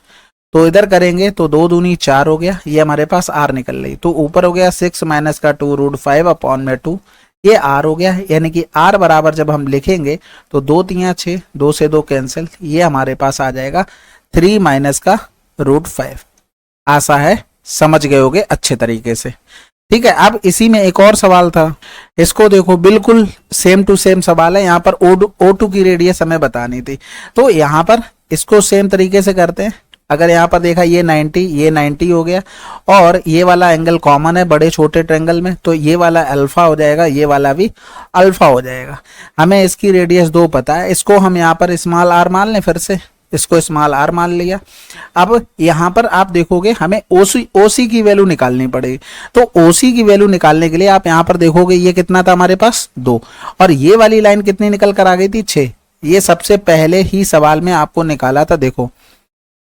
तो इधर करेंगे तो 2 दूनी 4 हो गया, ये हमारे पास r निकल रही। तो ऊपर हो गया 6 माइनस का 2 √5 अपॉन में 2, ये r हो गया। यानी कि r बराबर जब हम लिखेंगे तो 2 3 6, 2 से 2 कैंसिल, ये हमारे पास आ जाएगा 3 माइनस का √5। आशा है समझ गए होगे अच्छे तरीके से। ठीक है, अब इसी में एक और सवाल था, इसको देखो बिल्कुल सेम टू सेम सवाल है। यहाँ पर O2 की रेडियस हमें बतानी थी, तो यहाँ पर इसको सेम तरीके से करते हैं। अगर यहाँ पर देखा ये 90, ये 90 हो गया, और ये वाला एंगल कॉमन है बड़े छोटे ट्रायंगल में, तो ये वाला अल्फा हो जाएगा, ये वाला भी अल्फा हो जाएगा। हमें इसकी रेडियस 2 पता है, इसको हम यहाँ पर स्मॉल r मान लें, फिर से इसको स्मॉल r मान लिया। अब यहाँ पर आप देखोगे हमें OC की वैल्यू निकालनी पड़ेगी। तो OC की वैल्यू निकालने के लिए आप यहाँ पर देखोगे ये कितना था हमारे पास 2, और ये वाली लाइन कितनी निकल कर आ गई थी 6। ये सबसे पहले ही सवाल में आपको निकाला था। देखो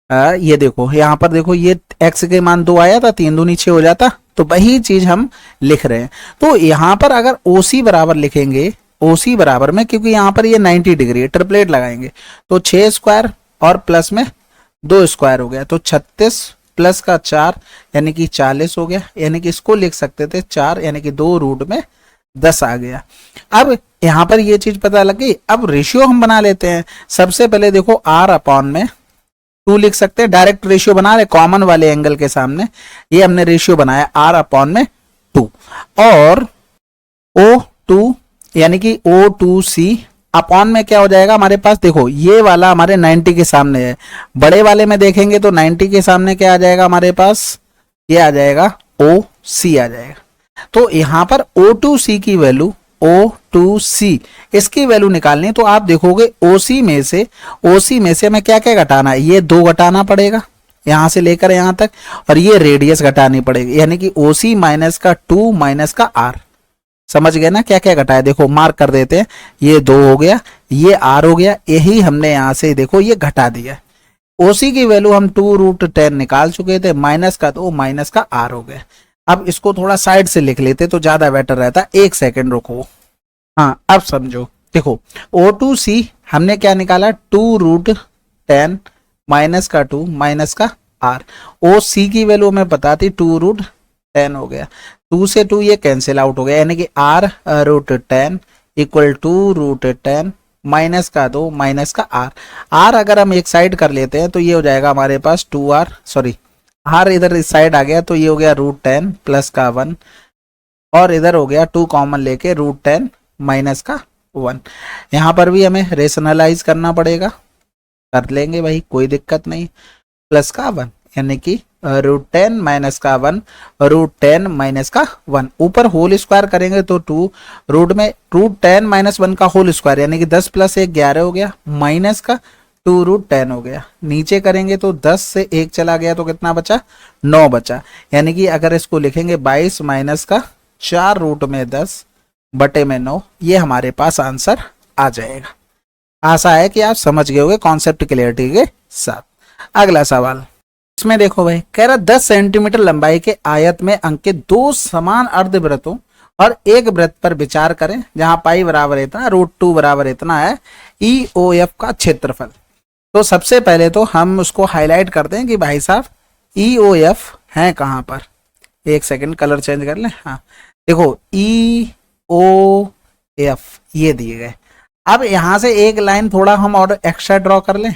ये देखो यहाँ पर देखो, ये x के मान 2 आया था, 3 दूनी 6 हो जाता, तो वही चीज हम लिख रहे हैं। तो यहाँ पर अगर OC बराबर लिखेंगे, OC बराबर में, क्योंकि यहाँ पर ये 90 डिग्री ट्रिपलेट लगाएंगे, तो 6 स्क्वायर और प्लस में 2 स्क्वायर हो गया, तो 36 प्लस का 4 यानी कि 40 हो गया। यानी कि इसको लिख सकते थे 4, यानी कि 2 रूट में 10 आ गया। अब यहाँ पर ये चीज पता लग गई। अब रेशियो हम बना लेते हैं। सबसे पहले देखो r अपॉन में 2 लिख सकते हैं, डायरेक्ट रेशियो बना रहे कॉमन वाले एंगल के सामने, ये हमने रेशियो बनाया r अपॉन में 2, और O2 यानी कि O2C अपॉन में क्या हो जाएगा हमारे पास, देखो ये वाला हमारे 90 के सामने है, बड़े वाले में देखेंगे तो 90 के सामने क्या आ जाएगा हमारे पास, ये आ जाएगा OC आ जाएगा। तो यहाँ पर O2C की वैल्यू, O2C इसकी वैल्यू निकालनी है, तो आप देखोगे OC में से हमें क्या क्या घटाना है, ये 2 घटाना पड़ेगा यहां से लेकर यहां तक, और ये रेडियस घटानी पड़ेगी, यानी कि OC माइनस का 2 माइनस का r। समझ गए ना क्या क्या घटाया, देखो मार्क कर देते हैं, ये 2 हो गया, ये r हो गया, यही हमने यहां से देखो ये घटा दिया। OC की वैल्यू हम 2√10 निकाल चुके थे, माइनस का 2 माइनस का r हो गया। अब इसको थोड़ा साइड से लिख लेते तो ज्यादा बेटर रहता। 1 सेकेंड रुको, हाँ अब समझो। देखो O2C हमने क्या निकाला, 2√10 माइनस का 2 माइनस का r। OC की वैल्यू हमें पता थी 2√10 हो गया, 2 से 2 ये कैंसिल आउट हो गया, यानी कि r√10 इक्वल 2√10 माइनस का 2 माइनस का r। अगर हम एक साइड कर लेते हैं तो ये हो जाएगा हमारे पास 2r, सॉरी r इधर इस साइड आ गया, तो ये हो गया √10 प्लस का 1, और इधर हो गया 2 कॉमन लेके √10 माइनस का 1। यहाँ पर भी हमें रेशनलाइज करना पड़ेगा, कर लेंगे भाई कोई दिक्कत नहीं, प्लस का 1 यानी कि √10 माइनस का 1, √10 माइनस का 1, ऊपर होल स्क्वायर करेंगे तो 2 रूट में √10 माइनस 1 का होल स्क्वायर यानी कि 10 प्लस 1 11 हो गया, माइनस का 2√10 हो गया। नीचे करेंगे तो 10 से 1 चला गया तो कितना बचा, 9 बचा। यानी कि अगर इसको लिखेंगे 22 माइनस का 4 रूट में 10 बटे में 9, ये हमारे पास आंसर आ जाएगा। आशा है कि आप समझ गए होंगे कॉन्सेप्ट क्लियरिटी के साथ। अगला सवाल, इसमें देखो भाई कह रहा 10 सेंटीमीटर लंबाई के आयत में अंकित 2 समान अर्धवृत्तों और एक वृत्त पर विचार करें जहां पाई बराबर इतना, √2 बराबर इतना है EOF का क्षेत्रफल। तो सबसे पहले तो हम उसको हाईलाइट करते हैं कि भाई साहब EOF है कहां पर। एक सेकंड कलर चेंज कर लें, हाँ देखो EOF ये दिए गए। अब यहां से एक लाइन थोड़ा हम और एक्स्ट्रा ड्रॉ कर लें।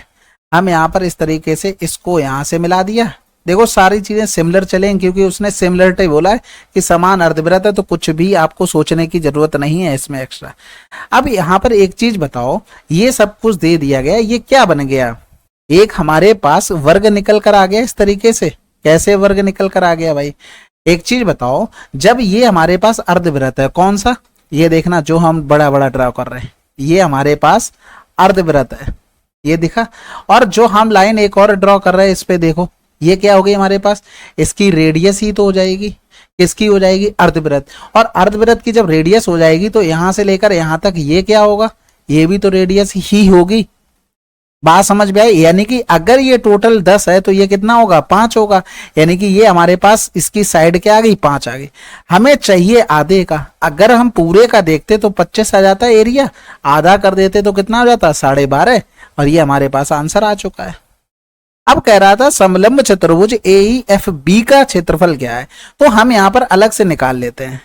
हम यहाँ पर इस तरीके से इसको यहाँ से मिला दिया। देखो सारी चीजें सिमिलर चलेंगी क्योंकि उसने सिमिलरिटी बोला है कि समान अर्धवृत्त है, तो कुछ भी आपको सोचने की जरूरत नहीं है इसमें एक्स्ट्रा। अब यहाँ पर एक चीज बताओ, ये सब कुछ दे दिया गया, ये क्या बन गया, एक हमारे पास वर्ग निकल कर आ गया इस तरीके से। कैसे वर्ग निकल कर आ गया भाई, एक चीज बताओ, जब ये हमारे पास अर्धवृत्त है कौन सा, ये देखना जो हम बड़ा बड़ा ड्रॉ कर रहे हैं, ये हमारे पास अर्धवृत्त है, ये दिखा। और जो हम लाइन एक और ड्रॉ कर रहे हैं इस पे देखो, ये क्या हो गई हमारे पास, इसकी रेडियस ही तो हो जाएगी, किसकी हो जाएगी, अर्धवृत्त। और अर्धवृत्त की जब रेडियस हो जाएगी तो यहां से लेकर यहां तक ये क्या होगा, ये भी तो रेडियस ही होगी। बात समझ में आई, यानी कि अगर ये टोटल 10 है तो ये कितना होगा, 5 होगा। यानी कि ये हमारे पास इसकी साइड क्या आ गई, 5 आ गई। हमें चाहिए आधे का, अगर हम पूरे का देखते तो 25 आ जाता है एरिया, आधा कर देते तो कितना हो जाता, 12.5, और ये हमारे पास आंसर आ चुका है। अब कह रहा था समलंब चतुर्भुज AEFB का क्षेत्रफल क्या है, तो हम यहां पर अलग से निकाल लेते हैं,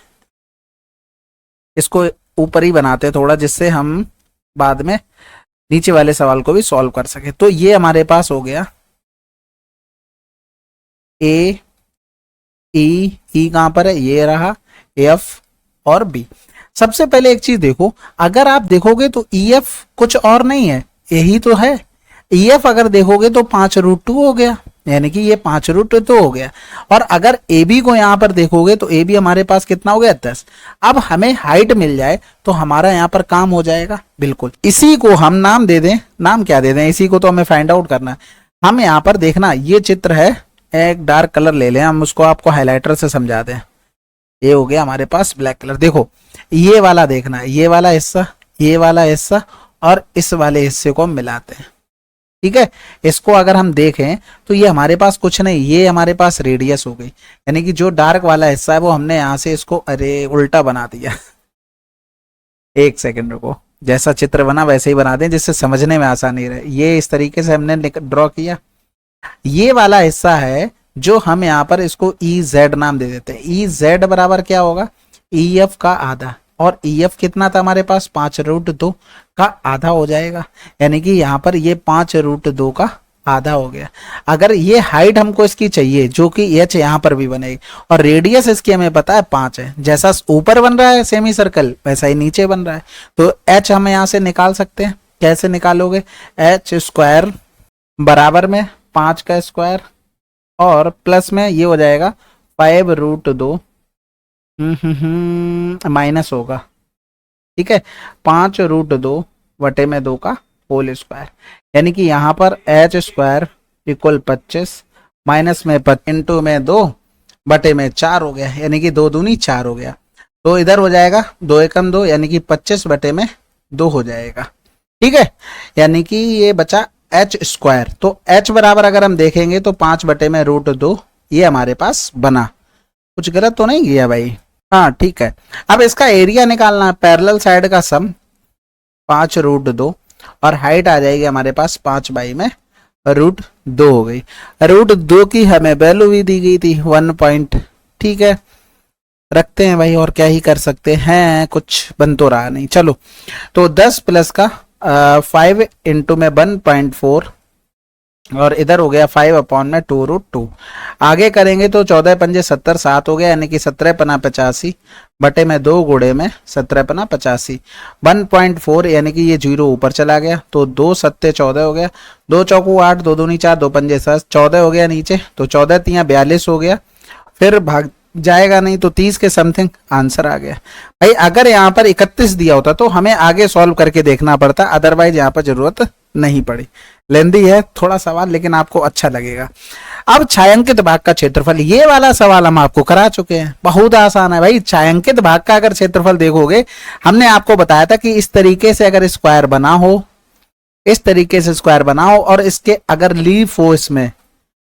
इसको ऊपर ही बनाते हैं थोड़ा, जिससे हम बाद में नीचे वाले सवाल को भी सॉल्व कर सके। तो ये हमारे पास हो गया ए, ई कहां पर है, ये रहा F और B। सबसे पहले एक चीज देखो, अगर आप देखोगे तो EF कुछ और नहीं है, यही तो है। EF अगर देखोगे तो 5√2 हो गया, यानी कि ये 5√2 हो गया। और अगर AB को यहां पर देखोगे तो AB हमारे पास कितना हो गया, 10। अब हमें हाइट मिल जाए तो हमारा यहां पर काम हो जाएगा। बिल्कुल, इसी को हम नाम दे दें, नाम क्या दे दें, इसी को तो हमें फाइंड आउट करना है। हम यहां पर देखना, ये चित्र है, एक डार्क कलर ले लें हम, उसको आपको हाईलाइटर से समझा दें। ये हो गया हमारे पास ब्लैक कलर। देखो ये वाला देखना, ये वाला हिस्सा, ये वाला हिस्सा और इस वाले हिस्से को मिलाते हैं, ठीक है। इसको अगर हम देखें तो ये हमारे पास कुछ नहीं, ये हमारे पास रेडियस हो गई, यानी कि जो डार्क वाला हिस्सा है वो हमने यहां से इसको अरे उल्टा बना दिया। एक सेकंड रुको, जैसा चित्र बना वैसे ही बना दें जिससे समझने में आसानी रहे। ये इस तरीके से हमने ड्रॉ किया, ये वाला हिस्सा है जो हम यहाँ पर इसको EZ नाम दे देते हैं। EZ बराबर क्या होगा, EF का आधा, और EF कितना था हमारे पास, 5√2 का आधा हो जाएगा, यानी कि यहाँ पर ये 5√2 का आधा हो गया। अगर ये हाइट हमको इसकी चाहिए, जो कि H यहाँ पर भी बनेगी, और रेडियस इसकी हमें पता है 5 है, जैसा ऊपर बन रहा है सेमी सर्कल वैसा ही नीचे बन रहा है। तो H हम यहाँ से निकाल सकते हैं, कैसे निकालोगे, H² बराबर में 5 का स्क्वायर और प्लस में ये हो जाएगा 5√2 माइनस होगा, ठीक है, 5√2 बटे में 2 का होल स्क्वायर, यानी कि यहाँ पर H² इक्वल 25 माइनस में इंटू में 2 बटे में 4 हो गया, यानी कि 2 दूनी 4 हो गया। तो इधर हो जाएगा 2 एकम 2, यानी कि 25 बटे में 2 हो जाएगा, ठीक है, यानी कि ये बचा H²। तो H बराबर अगर हम देखेंगे तो 5 बटे में √2 ये हमारे पास बना। कुछ गलत तो नहीं किया भाई, हाँ ठीक है। अब इसका एरिया निकालना है, पैरेलल साइड का सम 5√2 और हाइट आ जाएगी हमारे पास 5 बाई में √2 हो गई। √2 की हमें वैल्यू भी दी गई थी 1 ठीक है, रखते हैं भाई, और क्या ही कर सकते हैं, कुछ बन तो रहा नहीं। चलो तो 10 प्लस का 5 इंटू में 1.4 और इधर हो गया 5 अपॉन में 2√2। आगे करेंगे तो 14 पंजे 70 7 हो गया, यानी कि 17 पना 85 बटे में 2 गुणे में 17 पना 85 1.4, यानी कि ये 0 ऊपर चला गया, तो 2 सत्ते 14 हो गया, 2 चौकू 8 2 दूनी 4 2 पंजे 7 14 हो गया नीचे, तो 14 तिया 42 हो गया, फिर भाग जाएगा नहीं तो 30 के समथिंग आंसर आ गया। भाई अगर यहाँ पर 31 दिया होता तो हमें आगे सॉल्व करके देखना पड़ता, अदरवाइज यहाँ पर जरूरत नहीं पड़ी। लेंदी है थोड़ा सवाल, लेकिन आपको अच्छा लगेगा। अब छायांकित भाग का क्षेत्रफल, ये वाला सवाल हम आपको करा चुके हैं, बहुत आसान है भाई। छायांकित भाग का अगर क्षेत्रफल देखोगे, हमने आपको बताया था कि इस तरीके से अगर स्क्वायर बना हो, इस तरीके से स्क्वायर बना हो और इसके अगर लीफ हो इसमें,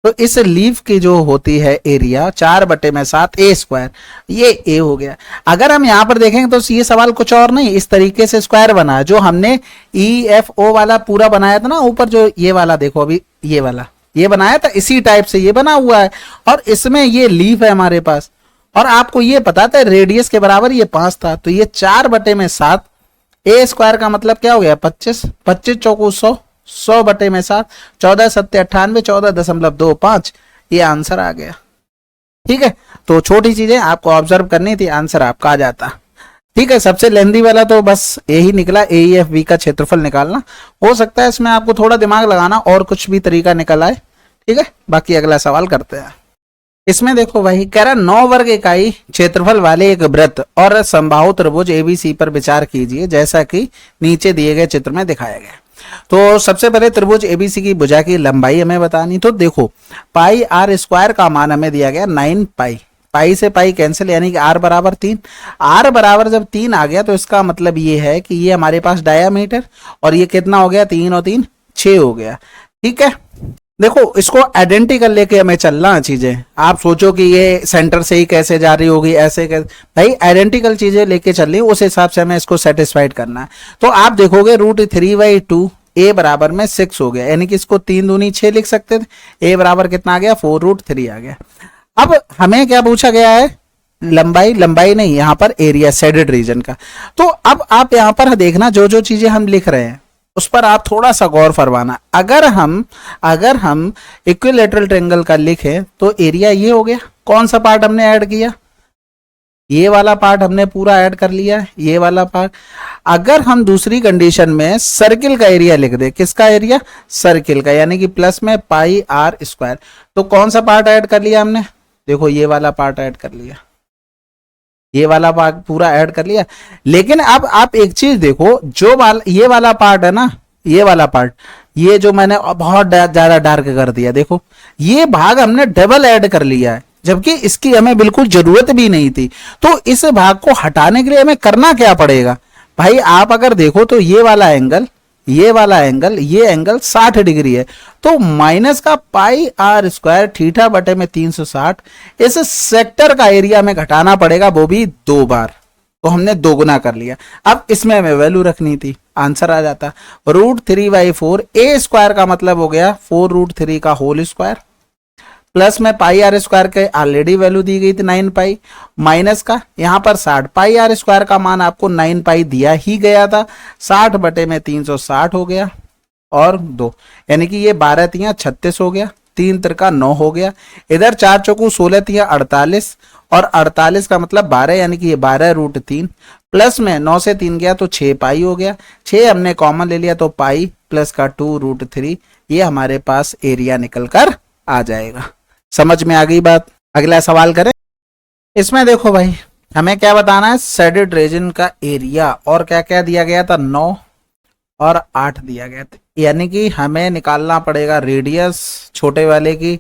तो इस लीफ की जो होती है एरिया 4 बटे में 7 A², ये A हो गया। अगर हम यहाँ पर देखेंगे तो ये सवाल कुछ और नहीं, इस तरीके से स्क्वायर बना है, जो हमने EFO वाला पूरा बनाया था ना ऊपर, जो ये वाला देखो अभी ये वाला ये बनाया था, इसी टाइप से ये बना हुआ है, और इसमें ये लीफ है हमारे पास, और आपको ये पता था रेडियस के बराबर ये 5 था, तो ये 4 बटे में 7 A² का मतलब क्या हो गया 25, 25 चौको 100, 100 बटे में 7, 14 सत्ते 98, 14.25, ये आंसर आ गया। ठीक है, तो छोटी चीजें आपको ऑब्जर्व करनी थी, आंसर आपका आ जाता। ठीक है, सबसे लेंदी वाला तो बस यही निकला, AEFB का क्षेत्रफल निकालना। हो सकता है इसमें आपको थोड़ा दिमाग लगाना और कुछ भी तरीका निकल आए। ठीक है, बाकी अगला सवाल करते हैं। इसमें देखो भाई कह रहा 9 वर्ग इकाई क्षेत्रफल वाले एक वृत्त और समबाहु त्रिभुज ABC पर विचार कीजिए जैसा कि नीचे दिए गए चित्र में दिखाया गया। तो सबसे पहले त्रिभुज एबीसी की भुजा की लंबाई हमें बतानी। तो देखो पाई आर स्क्वायर का मान हमें दिया गया 9 पाई, पाई से पाई कैंसिल, यानी कि आर बराबर 3। आर बराबर जब 3 आ गया तो इसका मतलब ये है कि ये हमारे पास डायामीटर, और ये कितना हो गया, 3 और 3 6 हो गया। ठीक है, देखो इसको आइडेंटिकल लेके हमें चलना है चीजें। आप सोचो कि ये सेंटर से ही कैसे जा रही होगी, ऐसे कैसे, भाई आइडेंटिकल चीजें लेके चल रही, उस हिसाब से हमें इसको सेटिस्फाइड करना है। तो आप देखोगे √3/2 ए बराबर में 6 हो गया, यानी कि इसको 3 दूनी 6 लिख सकते थे। ए बराबर कितना आ गया, 4√3 आ गया। अब हमें क्या पूछा गया है, लंबाई, लंबाई नहीं, यहाँ पर एरिया शेडेड रीजन का। तो अब आप यहाँ पर देखना जो जो चीजें हम लिख रहे हैं उस पर आप थोड़ा सा गौर फरमाना। अगर हम इक्विलेटरल ट्रायंगल का लिखें तो एरिया ये हो गया। कौन सा पार्ट हमने ऐड किया, ये वाला पार्ट हमने पूरा ऐड कर लिया, ये वाला पार्ट। अगर हम दूसरी कंडीशन में सर्किल का एरिया लिख दे, किसका एरिया, सर्किल का, यानी कि प्लस में पाई आर स्क्वायर, तो कौन सा पार्ट ऐड कर लिया हमने, देखो ये वाला पार्ट ऐड कर लिया, ये वाला पार्ट पूरा ऐड कर लिया। लेकिन अब आप एक चीज देखो, ये वाला पार्ट है ना, ये वाला पार्ट, ये जो मैंने बहुत ज्यादा डार्क कर दिया, देखो ये भाग हमने डबल ऐड कर लिया है, जबकि इसकी हमें बिल्कुल जरूरत भी नहीं थी। तो इस भाग को हटाने के लिए हमें करना क्या पड़ेगा भाई, आप अगर देखो तो ये वाला एंगल, ये एंगल 60 डिग्री है, तो माइनस का पाई आर स्क्वायर थीटा बटे में 360, इस सेक्टर का एरिया में घटाना पड़ेगा, वो भी 2 बार। तो हमने 2 गुना कर लिया। अब इसमें हमें वैल्यू रखनी थी, आंसर आ जाता √3/4। ए स्क्वायर का मतलब हो गया 4√3 का होल स्क्वायर, प्लस में पाई आर स्क्वायर के ऑलरेडी वैल्यू दी गई थी 9 पाई, माइनस का यहाँ पर 60, पाई आर स्क्वायर का मान आपको 9 पाई दिया ही गया था, 60 बटे में 360 हो गया और 2, यानी कि ये 12 तियां 36 हो गया, 3 तिरका 9 हो गया, इधर 4 चौकू 16 तियां 48, और 48 का मतलब 12, यानी कि ये 12√3, प्लस में 9 से 3 गया तो 6 पाई हो गया, 6 हमने कॉमन ले लिया तो पाई प्लस का 2√3, ये हमारे पास एरिया निकल कर आ जाएगा। समझ में आ गई बात। अगला सवाल करें। इसमें देखो भाई हमें क्या बताना है, शेडेड रीजन का एरिया, और क्या क्या दिया गया था, 9 और 8 दिया गया था, यानी कि हमें निकालना पड़ेगा रेडियस छोटे वाले की,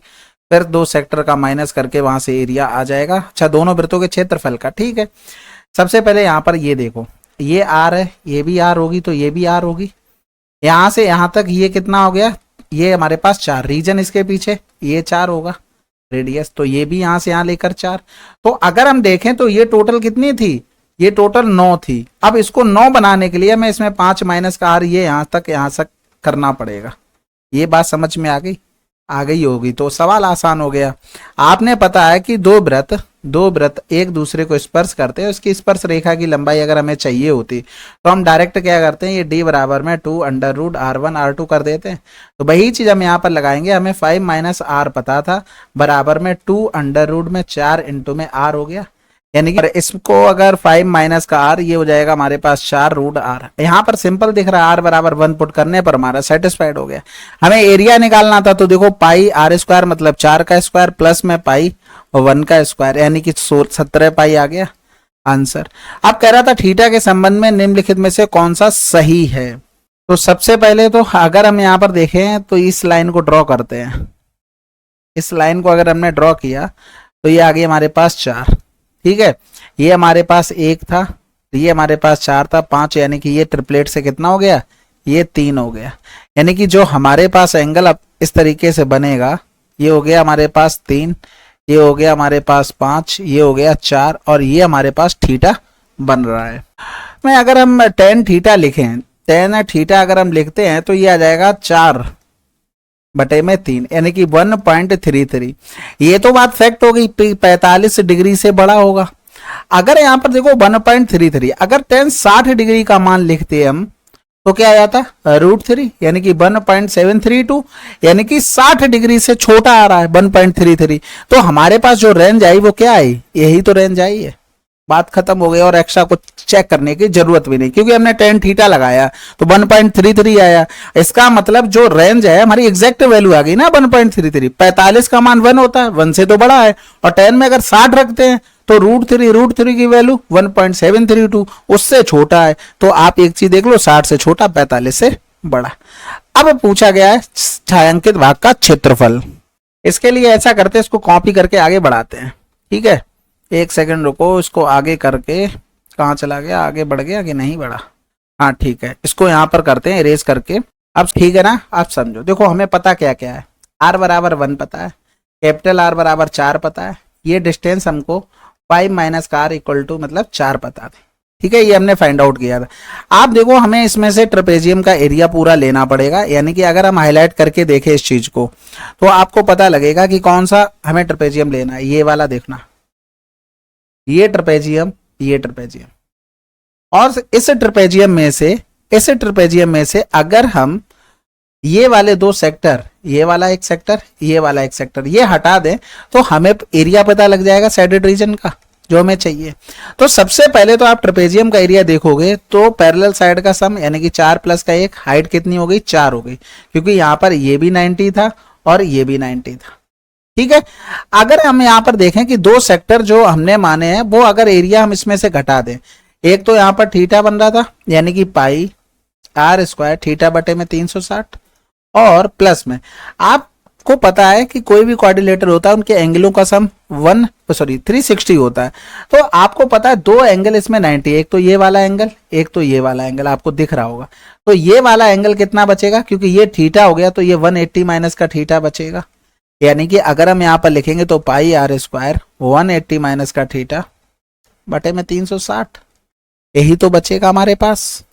फिर 2 सेक्टर का माइनस करके वहां से एरिया आ जाएगा। अच्छा, दोनों वृत्तों के क्षेत्रफल का, ठीक है। सबसे पहले यहाँ पर ये देखो, ये आर है, ये भी आर होगी तो ये भी आर होगी, यहां से यहां तक ये कितना हो गया, ये हमारे पास 4, रीजन इसके पीछे ये 4 होगा रेडियस, तो ये भी यहां से यहां लेकर 4। तो अगर हम देखें तो ये टोटल कितनी थी, ये टोटल 9 थी। अब इसको 9 बनाने के लिए हमें इसमें 5 माइनस का आर, ये यहां तक करना पड़ेगा। ये बात समझ में आ गई होगी, तो सवाल आसान हो गया। आपने पता है कि दो व्रत एक दूसरे को स्पर्श करते हैं, उसकी स्पर्श रेखा की लंबाई अगर हमें चाहिए होती तो हम डायरेक्ट क्या करते हैं, ये d बराबर में 2√r1r2 कर देते हैं। तो वही चीज हम यहाँ पर लगाएंगे, हमें 5 माइनस आर पता था, बराबर में 2√4 इंटू में r हो गया, यानी कि इसको अगर 5 माइनस का r, ये हो जाएगा हमारे पास 4√r। यहाँ पर सिंपल दिख रहा है, r बराबर 1 पुट करने पर हमारा सेटिस्फाइड हो गया। हमें एरिया निकालना था, तो देखो पाई आर स्क्वायर मतलब 4 का स्क्वायर प्लस में पाई और 1 का स्क्वायर, यानी कि 17 पाई आ गया आंसर। अब कह रहा था थीटा के संबंध में निम्नलिखित में से कौन सा सही है। तो सबसे पहले तो अगर हम यहाँ पर देखें तो इस लाइन को ड्रॉ करते हैं, इस लाइन को अगर हमने ड्रॉ किया तो ये आ गई हमारे पास 4, ठीक है। ये हमारे पास 1 था, ये हमारे पास 4 था, 5, यानी कि ये ट्रिपलेट से कितना हो गया, ये 3 हो गया। यानी कि जो हमारे पास एंगल अब इस तरीके से बनेगा, ये हो गया हमारे पास 3, ये हो गया हमारे पास 5, ये हो गया 4, और ये हमारे पास थीटा बन रहा है। मैं अगर हम tan थीटा लिखें, tan थीटा अगर हम लिखते हैं तो ये आ जाएगा 4 बटे में 3, यानी कि 1.33। ये तो बात फैक्ट हो गई, 45 डिग्री से बड़ा होगा। अगर यहाँ पर देखो 1.33, अगर tan 60 डिग्री का मान लिखते हैं हम तो क्या आ जाता, √3, यानी कि 1.732, यानी कि 60 डिग्री से छोटा आ रहा है 1.33। तो हमारे पास जो रेंज आई वो क्या आई, यही तो रेंज आई है, बात खत्म हो गई, और एक्स्ट्रा कुछ चेक करने की जरूरत भी नहीं, क्योंकि हमने tan थीटा लगाया तो 1.33 आया। इसका मतलब जो रेंज है हमारी एग्जैक्ट वैल्यू आ गई ना 1.33। 45 का मान 1 होता है, 1 से तो बड़ा है, और tan में अगर 60 रखते हैं तो √3 की वैल्यू 1.732, उससे छोटा है। तो आप एक चीज देख लो, 60 से छोटा 45 से बड़ा। अब पूछा गया है छायांकित भाग का क्षेत्रफल। इसके लिए ऐसा करते हैं, इसको कॉपी करके आगे बढ़ाते हैं। ठीक है, एक सेकंड रुको, इसको आगे करके, कहाँ चला गया, आगे बढ़ गया कि नहीं बढ़ा, हाँ ठीक है, इसको यहाँ पर करते हैं इरेज करके। अब ठीक है ना, आप समझो, देखो हमें पता क्या क्या है, r बराबर 1 पता है, कैपिटल R बराबर 4 पता है, ये डिस्टेंस हमको 5 माइनस का r इक्वल टू मतलब 4 पता था। ठीक है, ये हमने फाइंड आउट किया था। आप देखो हमें इसमें से ट्रेपेजियम का एरिया पूरा लेना पड़ेगा, यानी कि अगर हम हाईलाइट करके देखें इस चीज को तो आपको पता लगेगा कि कौन सा हमें ट्रेपेजियम लेना है। ये वाला देखना, ये ट्रेपेजियम, ये ट्रेपेजियम, और इस ट्रेपेजियम में से अगर हम ये वाले दो सेक्टर, ये वाला एक सेक्टर, ये वाला एक सेक्टर, ये हटा दें तो हमें एरिया पता लग जाएगा सैडेड रीजन का जो हमें चाहिए। तो सबसे पहले तो आप ट्रेपेजियम का एरिया देखोगे तो पैरेलल साइड का सम यानी कि 4 प्लस का 1, हाइट कितनी हो गई, 4 हो गई, क्योंकि यहाँ पर ये भी 90 था और ये भी 90 था। ठीक है, अगर हम यहाँ पर देखें कि दो सेक्टर जो हमने माने हैं वो अगर एरिया हम इसमें से घटा दें, एक तो यहाँ पर थीटा बन रहा था यानी कि पाई r स्क्वायर थीटा बटे में 360, और प्लस में आपको पता है कि कोई भी क्वाड्रिलेटर होता है उनके एंगलों का सम 360 होता है। तो आपको पता है दो एंगल इसमें 90, एक तो ये वाला एंगल, एक तो ये वाला एंगल, आपको दिख रहा होगा। तो ये वाला एंगल कितना बचेगा, क्योंकि ये थीटा हो गया तो ये 180 माइनस का थीटा बचेगा, यानी कि अगर हम यहाँ पर लिखेंगे तो पाई r स्क्वायर 180 माइनस का थीटा बटे में 360, यही तो बचेगा हमारे पास।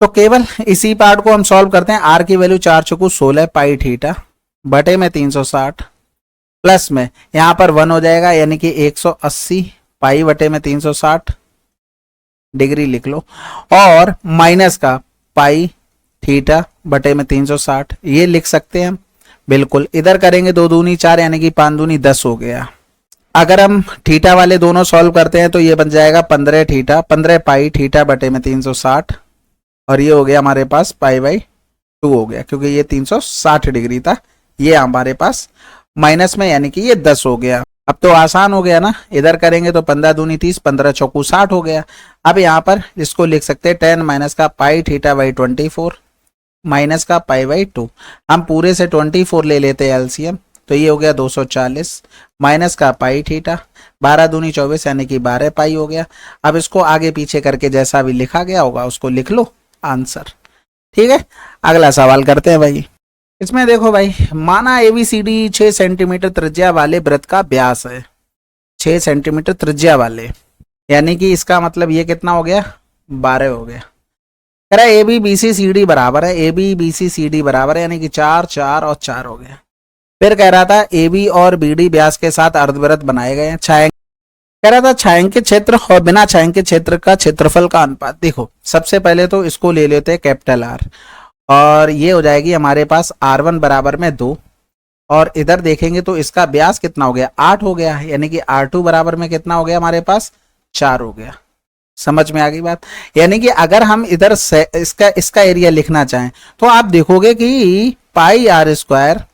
तो केवल इसी पार्ट को हम सॉल्व करते हैं। r की वैल्यू 4 चौकू 16 पाई थीटा बटे में 360, प्लस में यहाँ पर 1 हो जाएगा यानी कि 180 पाई बटे में 360 डिग्री लिख लो, और माइनस का पाई थीटा बटे में 360 ये लिख सकते हैं हम, बिल्कुल। इधर करेंगे 2 दूनी 4 यानी कि 5 दूनी 10 हो गया। अगर हम थीटा वाले दोनों सॉल्व करते हैं तो ये बन जाएगा 15 थीटा 15 पाई थीटा बटे में 360, और ये हो गया हमारे पास पाई बाई 2 हो गया, क्योंकि ये 360 डिग्री था, ये हमारे पास माइनस में यानी कि ये 10 हो गया। अब तो आसान हो गया ना, इधर करेंगे तो 15 दूनी 30 15 चौकू 60 हो गया। अब यहाँ पर इसको लिख सकते हैं 10 माइनस का पाई थीटा बाई 24 माइनस का पाई बाई 2, हम पूरे से 24 ले लेते हैं एलसीएम, तो ये हो गया 240 माइनस का पाई थीटा 12 दूनी 24 यानी कि 12 पाई हो गया। अब इसको आगे पीछे करके जैसा भी लिखा गया होगा उसको लिख लो आंसर। ठीक है, अगला सवाल करते हैं भाई। इसमें देखो भाई, माना ABCD 6 सेंटीमीटर त्रिज्या वाले वृत्त का व्यास है 6 सेंटीमीटर त्रिज्या वाले, यानी कि इसका मतलब ये कितना हो गया, 12 हो गया। कह रहा है ABBCD बराबर है, ABBCD बराबर है यानी कि 4 4 और 4 हो गया। फिर कह रहा था AB और BD व्यास के साथ अर्धवृत्त बनाए गए हैं, कह रहा था छायांकित क्षेत्र और बिना छायांकित क्षेत्र का क्षेत्रफल का अनुपात। देखो सबसे पहले तो इसको ले लेते हैं कैपिटल R, और ये हो जाएगी हमारे पास R1 बराबर में 2, और इधर देखेंगे तो इसका व्यास कितना हो गया, 8 हो गया, यानी कि R2 बराबर में कितना हो गया हमारे पास, 4 हो गया। समझ में आ गई बात, यानी कि अगर हम इधर से इसका एरिया लिखना चाहें तो आप देखोगे कि पाई r स्क्वायर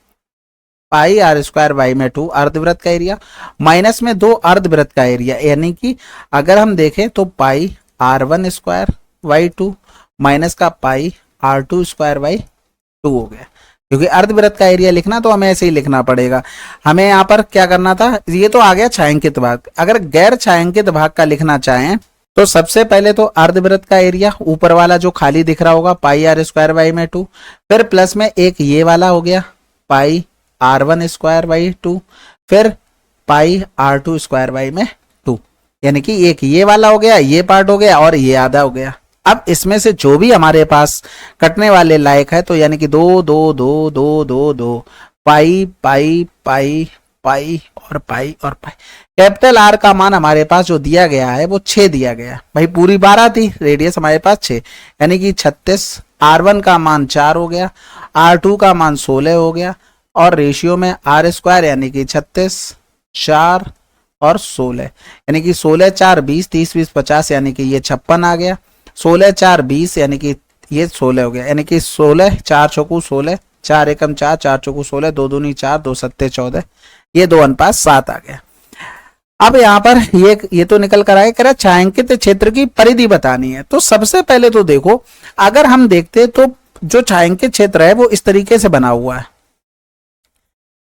बाई में 2 अर्धवृत्त का एरिया माइनस में 2 अर्धवृत्त का एरिया, यानी कि अगर हम देखें तो पाई r1 स्क्वायर बाई 2 माइनस का पाई r2 स्क्वायर बाई 2 हो गया। क्योंकि अर्धवृत्त का एरिया लिखना तो हमें ऐसे ही लिखना पड़ेगा। हमें यहाँ पर क्या करना था, ये तो आ गया छायांकित भाग। अगर गैर छायांकित भाग का लिखना चाहें तो सबसे पहले तो अर्धवृत्त का एरिया ऊपर वाला जो खाली दिख रहा होगा पाई r स्क्वायर बाई में 2, फिर प्लस में एक ये वाला हो गया पाई r1 स्क्वायर बाई 2, फिर पाई r2 स्क्वायर बाई में 2, यानी कि एक ये वाला हो गया, ये पार्ट हो गया और ये आधा हो गया। अब इसमें से जो भी हमारे पास कटने वाले लायक है तो यानी कि 2 2 2 2 2 2 पाई पाई पाई पाई और पाई और पाई। कैपिटल R का मान हमारे पास जो दिया गया है वो 6 दिया गया भाई, पूरी 12 थी, रेडियस हमारे पास 6 यानी कि 36। R1 का मान 4 हो गया, R2 का मान 16 हो गया, और रेशियो में R स्क्वायर यानी कि 36 4 और 16 यानी कि 16 4 20 30 20 50 यानी कि ये 56 आ गया। 16 4 20 यानी कि ये 16 हो गया, यानी कि 16 4 चौकू 16 4 एकम 4 4 चौकू 16 2 दूनी 4 2 सत्ते 14, ये 2 अनुपात 7 आ गया। अब यहाँ पर ये तो निकल कर आए, कह रहा छायांकित क्षेत्र की परिधि बतानी है। तो सबसे पहले तो देखो, अगर हम देखते तो जो छायांकित क्षेत्र है वो इस तरीके से बना हुआ है,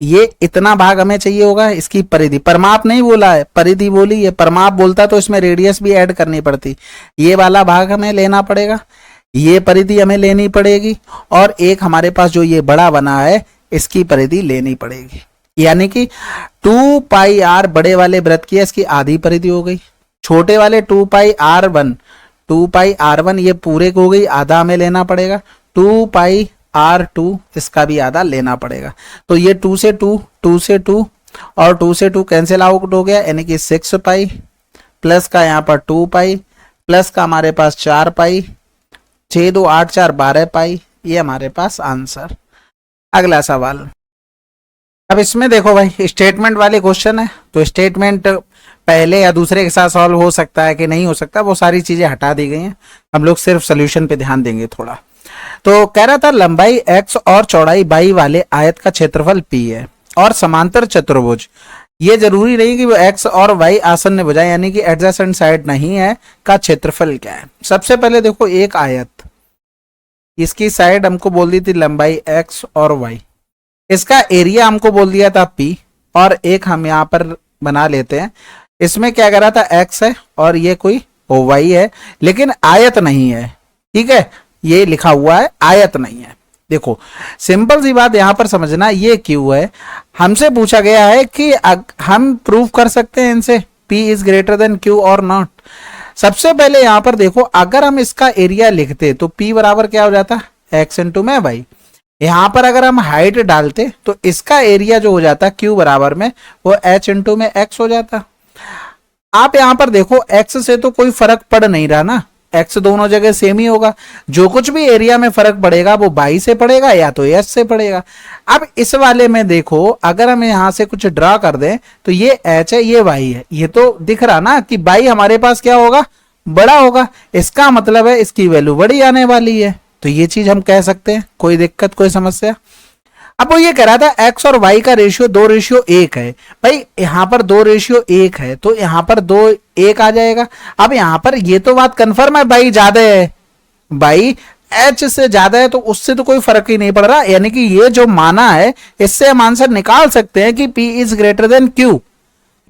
ये इतना भाग हमें चाहिए होगा, इसकी परिधि, परमाप नहीं बोला है, परिधि बोली है, परमाप बोलता तो इसमें रेडियस भी ऐड करनी पड़ती, ये वाला भाग हमें लेना पड़ेगा, ये परिधि हमें लेनी पड़ेगी, और एक हमारे पास जो ये बड़ा बना है इसकी परिधि लेनी पड़ेगी, यानी कि 2 पाई आर बड़े वाले वृत्त की है, इसकी आधी परिधि हो गई, छोटे वाले 2 पाई आर वन ये पूरे को हो गई, आधा हमें लेना पड़ेगा, 2 पाई R2 इसका भी आधा लेना पड़ेगा। तो ये 2 से 2 और 2 से 2 कैंसिल आउट हो गया, यानी कि 6 पाई प्लस का यहाँ पर 2 पाई प्लस का हमारे पास 4 पाई, 6 2 8 4 12 पाई, ये हमारे पास आंसर। अगला सवाल, अब इसमें देखो भाई स्टेटमेंट वाले क्वेश्चन है, तो स्टेटमेंट पहले या दूसरे के साथ सॉल्व हो सकता है कि नहीं हो सकता, वो सारी चीजें हटा दी गई हैं, हम लोग सिर्फ सोल्यूशन पे ध्यान देंगे थोड़ा। तो कह रहा था लंबाई x और चौड़ाई y वाले आयत का क्षेत्रफल p है और समांतर चतुर्भुज, ये जरूरी नहीं कि वो x और y आसन्न भुजाएं यानी कि एडजेसेंट साइड नहीं है, का क्षेत्रफल क्या है। सबसे पहले देखो एक आयत, इसकी साइड हमको बोल दी थी लंबाई x और y, इसका एरिया हमको बोल दिया था p, और एक हम यहाँ पर बना लेते हैं, इसमें क्या करा था x है और ये कोई y है, लेकिन आयत नहीं है, ठीक है, ये लिखा हुआ है आयत नहीं है। देखो सिंपल सी बात यहां पर समझना, ये क्यों है, हमसे पूछा गया है कि हम प्रूव कर सकते हैं इनसे P is greater than Q और नॉट। सबसे पहले यहां पर देखो, अगर हम इसका एरिया लिखते तो P बराबर क्या हो जाता, x इंटू में y, यहां पर अगर हम हाइट डालते तो इसका एरिया जो हो जाता Q बराबर में वो h इंटू में x हो जाता। आप यहां पर देखो x से तो कोई फर्क पड़ नहीं रहा ना, x दोनों जगह सेम ही होगा, जो कुछ भी एरिया में फर्क पड़ेगा वो y से पड़ेगा या तो s से पड़ेगा। अब इस वाले में देखो, अगर हम यहां से कुछ ड्रा कर दें तो ये h है ये y है, ये तो दिख रहा ना कि y हमारे पास क्या होगा, बड़ा होगा, इसका मतलब है इसकी वैल्यू बड़ी आने वाली है, तो ये चीज हम कह सकते हैं, कोई दिक्कत कोई समस्या। अब वो ये कह रहा था x और y का रेशियो 2:1 है, भाई यहां पर 2:1 है तो यहां पर 2:1 आ जाएगा। अब यहां पर ये तो बात कंफर्म है भाई ज्यादा है, भाई h से ज्यादा है तो उससे तो कोई फर्क ही नहीं पड़ रहा, यानी कि ये जो माना है इससे हम आंसर निकाल सकते हैं कि p is greater than q,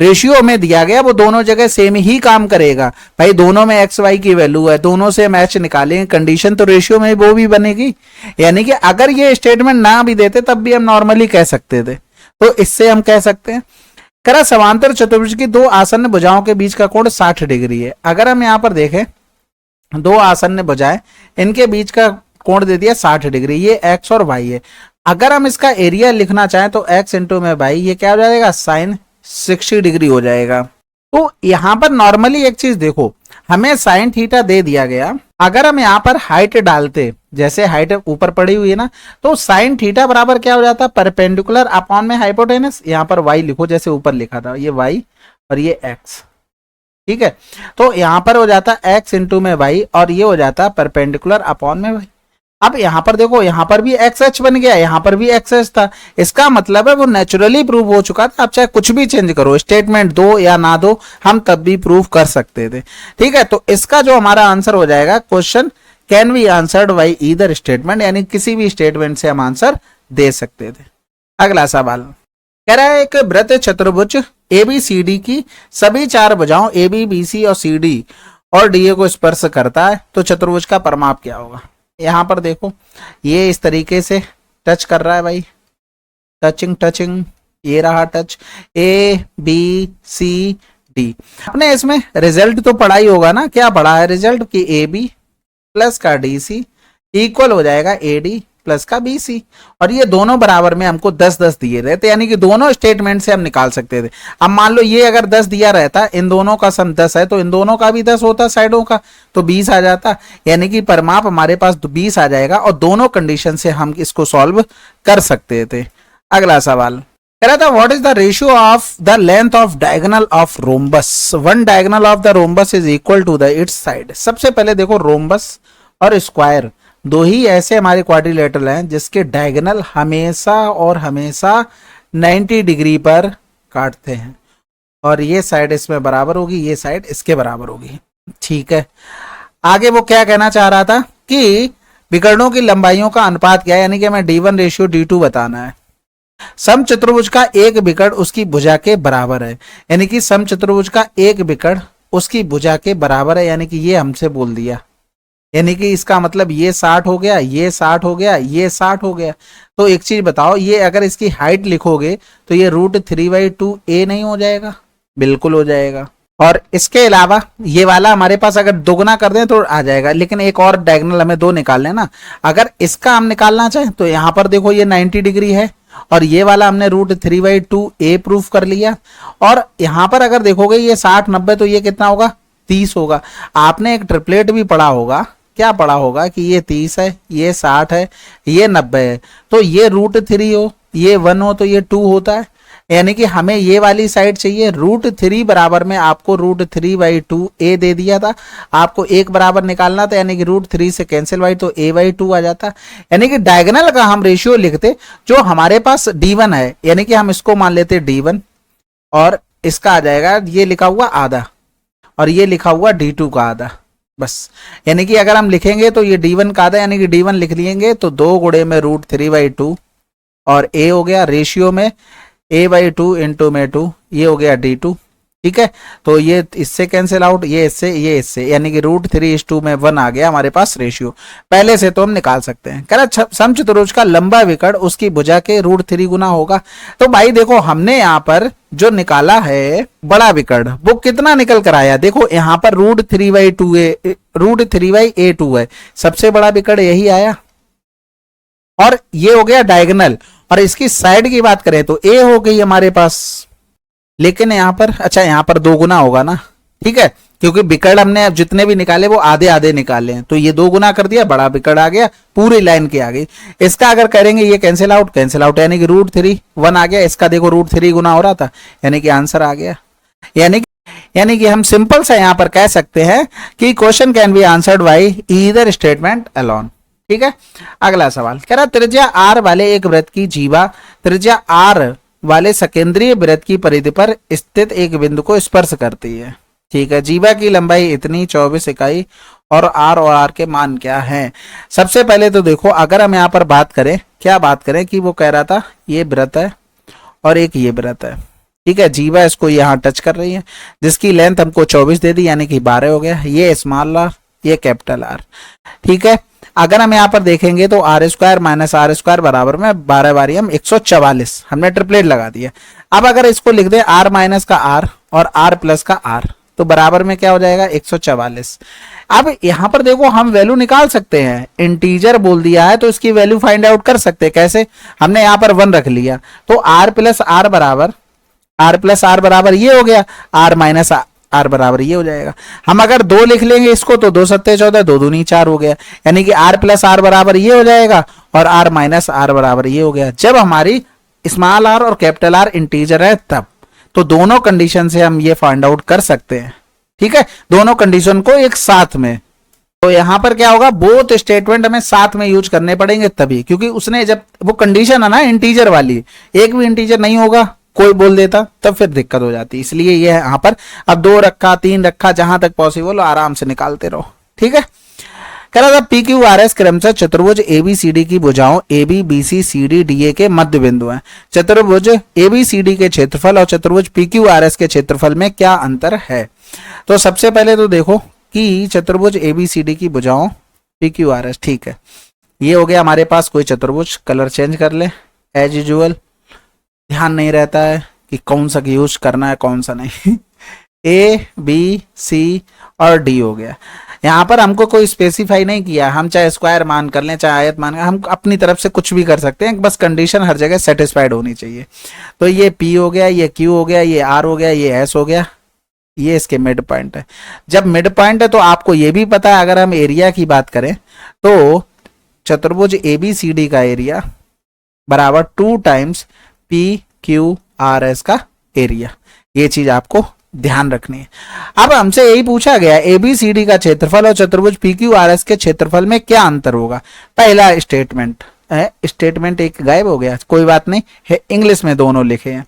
ratio में दिया गया वो दोनों जगह सेम ही काम करेगा, भाई दोनों में एक्स वाई की वैल्यू है, दोनों से मैच निकालेंगे कंडीशन तो रेशियो में वो भी बनेगी, यानी कि अगर ये स्टेटमेंट ना भी देते तब भी हम नॉर्मली कह सकते थे, तो इससे हम कह सकते हैं। करा समांतर चतुर्भुज की दो आसन्न भुजाओं के बीच का कोण 60 डिग्री है। अगर हम यहाँ पर देखें दो आसन्न भुजाएं, इनके बीच का कोण दे दिया 60 डिग्री, ये एक्स और वाई है। अगर हम इसका एरिया लिखना चाहें तो एक्स इंटू में वाई, ये क्या हो जाएगा साइन 60 डिग्री हो जाएगा। तो यहां पर नॉर्मली एक चीज देखो, हमें साइन थीटा दे दिया गया, अगर हम यहां पर हाइट डालते, जैसे हाइट ऊपर पड़ी हुई है ना, तो साइन थीटा बराबर क्या हो जाता, परपेंडिकुलर अपॉन में हाइपोटेनस, यहां पर y लिखो जैसे ऊपर लिखा था, ये y और ये x, ठीक है, तो यहां पर हो जाता x इंटू में y और ये हो जाता परपेंडिकुलर अपॉन में y। अब यहां पर देखो, यहां पर भी एक्स एच बन गया, यहां पर भी एक्स एच था, इसका मतलब है वो नेचुरली प्रूव हो चुका था। आप चाहे कुछ भी चेंज करो, स्टेटमेंट दो या ना दो, हम तब भी प्रूव कर सकते थे, ठीक है। तो इसका जो हमारा आंसर हो जाएगा, question can be answered bye either statement, यानी किसी भी स्टेटमेंट से हम आंसर दे सकते थे। अगला सवाल कह रहा है एक वृत्त चतुर्भुज ABCD की सभी चार भुजाओं AB BC और CD और DA को स्पर्श करता है, तो चतुर्भुज का परिमाप क्या होगा। यहां पर देखो ये इस तरीके से टच कर रहा है भाई, टचिंग, ये रहा टच, ABCD। आपने इसमें रिजल्ट तो पढ़ा ही होगा ना, क्या पढ़ा है रिजल्ट कि AB प्लस का DC इक्वल हो जाएगा AD प्लस का BC, और ये दोनों बराबर में हमको 10-10 दिए रहते, यानी कि दोनों स्टेटमेंट से हम निकाल सकते थे। अब मान लो ये अगर 10 दिया रहता, इन दोनों का सम 10 है तो इन दोनों का भी 10 होता साइडों का, तो 20 आ जाता, यानी कि परिमाप हमारे पास 20 आ जाएगा, और दोनों कंडीशन से हम इसको सॉल्व कर सकते थे। अगला सवाल कह रहा था what is the ratio of the length of diagonal of rhombus, one diagonal of the rhombus is equal to the its side. सबसे पहले देखो रोम्बस और स्क्वायर दो ही ऐसे हमारे क्वाड्रिलेटरल हैं जिसके डायगोनल हमेशा और हमेशा 90 डिग्री पर काटते हैं, और ये साइड इसमें बराबर होगी, ये साइड इसके बराबर होगी, ठीक है। आगे वो क्या कहना चाह रहा था कि विकर्णों की लंबाइयों का अनुपात क्या है, यानी कि हमें D1 रेशियो D2 बताना है। समचतुर्भुज का एक विकर्ण उसकी भुजा के बराबर है, यानी कि समचतुर्भुज का एक विकर्ण उसकी भुजा के बराबर है, यानी कि ये हमसे बोल दिया, यानी कि इसका मतलब ये 60 हो गया, ये 60 हो गया, ये 60 हो गया। तो एक चीज बताओ, ये अगर इसकी हाइट लिखोगे तो ये √3/2a नहीं हो जाएगा? बिल्कुल हो जाएगा। और इसके अलावा ये वाला हमारे पास अगर दोगुना कर दें तो आ जाएगा, लेकिन एक और डायगोनल हमें दो निकालने ना। अगर इसका हम निकालना चाहें तो यहाँ पर देखो ये 90 डिग्री है, और ये वाला हमने √3/2a प्रूफ कर लिया। और यहाँ पर अगर देखोगे ये 60 90, तो ये कितना होगा? 30 होगा। आपने एक ट्रिपलेट भी पढ़ा होगा, क्या पढ़ा होगा कि ये 30 है, ये 60 है, ये 90 है, तो ये √3 हो, ये 1 हो, तो ये 2 होता है। यानी कि हमें ये वाली साइड चाहिए। √3 बराबर में आपको √3/2a दे दिया था, आपको एक बराबर निकालना था, यानी कि √3 से कैंसिल बाई तो a/2 आ जाता। यानी कि डायगोनल का हम रेशियो लिखते जो हमारे पास D1 है, यानी कि हम इसको मान लेते D1, और इसका आ जाएगा ये लिखा हुआ आधा, और ये लिखा हुआ D2 का आधा, बस। यानी कि अगर हम लिखेंगे तो ये D1 का आधा, यानी कि D1 लिख लेंगे तो 2 गुणे में √3/2 और a हो गया रेशियो में a/2 इंटू में 2, ये हो गया D2। ठीक है, तो ये इससे कैंसिल आउट, ये इससे, यानी कि √3:2 में 1 आ गया हमारे पास रेशियो। पहले से तो हम निकाल सकते हैं। कह रहा समचतुर्भुज का लंबा विकर्ण उसकी भुजा के √3 गुना होगा। तो भाई देखो, हमने यहाँ पर जो निकाला है बड़ा विकर्ण, वो कितना निकल कर आया? देखो यहाँ पर √3/a2 है, सबसे बड़ा विकर्ण यही आया, और ये हो गया डायगोनल। और इसकी साइड की बात करें तो a हो गई हमारे पास, लेकिन यहाँ पर अच्छा यहाँ पर 2 गुना होगा ना, ठीक है, क्योंकि विकर्ण हमने अब जितने भी निकाले वो आधे आधे निकाले हैं, तो ये 2 गुना कर दिया, बड़ा विकर्ण आ गया, पूरी लाइन की आ गई। इसका अगर करेंगे ये कैंसिल आउट, यानी कि √3 1 आ गया, इसका देखो √3 गुना हो रहा था, यानी कि आंसर आ गया। यानी कि हम सिंपल सा यहाँ पर कह सकते हैं कि question can be answered by either statement alone. ठीक है, अगला सवाल कह रहा त्रिज्या r वाले एक वृत्त की जीवा त्रिज्या r वाले सकेंद्रीय वृत्त की परिधि पर स्थित एक बिंदु को स्पर्श करती है। ठीक है, जीवा की लंबाई इतनी 24 इकाई, और r के मान क्या हैं? सबसे पहले तो देखो, अगर हम यहाँ पर बात करें, क्या बात करें कि वो कह रहा था ये वृत्त है और एक ये वृत्त है। ठीक है, जीवा इसको यहाँ टच कर रही है, जिसकी लेंथ हमको 24 दे दी, यानी कि 12 हो गया। ये स्मॉल r, ये कैपिटल R। ठीक है, अगर हम यहाँ पर देखेंगे तो r² - r² बराबर में 12 बारी हम 144, हमने ट्रिपलेट लगा दिया। अब अगर इसको लिख दे r माइनस का r और r प्लस का r, तो बराबर में क्या हो जाएगा? 144। अब यहाँ पर देखो, हम वैल्यू निकाल सकते हैं, इंटीजर बोल दिया है तो इसकी वैल्यू फाइंड आउट कर सकते हैं। कैसे? हमने यहाँ पर 1 रख लिया, तो r प्लस r बराबर ये हो गया, r माइनस r बराबर ये हो जाएगा। हम अगर 2 लिख लेंगे इसको तो 2 7 14, 2 दूनी 4 हो गया, यानी कि r प्लस r बराबर ये हो जाएगा, और r माइनस r बराबर ये हो गया। जब हमारी स्मॉल r और कैपिटल R इंटीजर है तब, तो दोनों कंडीशन से हम ये फाइंड आउट कर सकते हैं। ठीक है, दोनों कंडीशन को एक साथ में, तो यहां पर क्या होगा, बोथ स्टेटमेंट हमें साथ में यूज करने पड़ेंगे तभी, क्योंकि उसने जब वो कंडीशन है ना इंटीजर वाली, एक भी इंटीजर नहीं होगा, कोई बोल देता तब फिर दिक्कत हो जाती। इसलिए ये है यहाँ पर, अब 2 रखा 3 रखा, जहां तक पॉसिबल आराम से निकालते रहो। ठीक है, कह रहा था PQRS क्रमशः चतुर्भुज ABCD की भुजाओं AB BC CD DA के मध्य बिंदु हैं। चतुर्भुज ABCD के क्षेत्रफल और चतुर्भुज PQRS के क्षेत्रफल में क्या अंतर है? तो सबसे पहले तो देखो कि चतुर्भुज ABCD की भुजाओं PQRS, ठीक है, ये हो गया हमारे पास कोई चतुर्भुज। कलर चेंज कर ले, एज यूजुअल ध्यान नहीं रहता है कि कौन सा यूज करना है कौन सा नहीं। A B C और D हो गया। यहाँ पर हमको कोई स्पेसिफाई नहीं किया, हम चाहे स्क्वायर मान कर लें, चाहे आयत मान, हम अपनी तरफ से कुछ भी कर सकते हैं, बस कंडीशन हर जगह सेटिस्फाइड होनी चाहिए। तो ये P हो गया, ये Q हो गया, ये R हो गया, ये S हो गया, ये इसके मिड पॉइंट है। जब मिड पॉइंट है तो आपको ये भी पता है, अगर हम एरिया की बात करें तो चतुर्भुज ABCD का एरिया बराबर 2 टाइम्स PQRS का एरिया, ये चीज आपको ध्यान रखनी है। अब हमसे यही पूछा गया ABCD का क्षेत्रफल और चतुर्भुज PQRS के क्षेत्रफल में क्या अंतर होगा। पहला स्टेटमेंट है, स्टेटमेंट एक गायब हो गया, कोई बात नहीं है, इंग्लिश में दोनों लिखे हैं।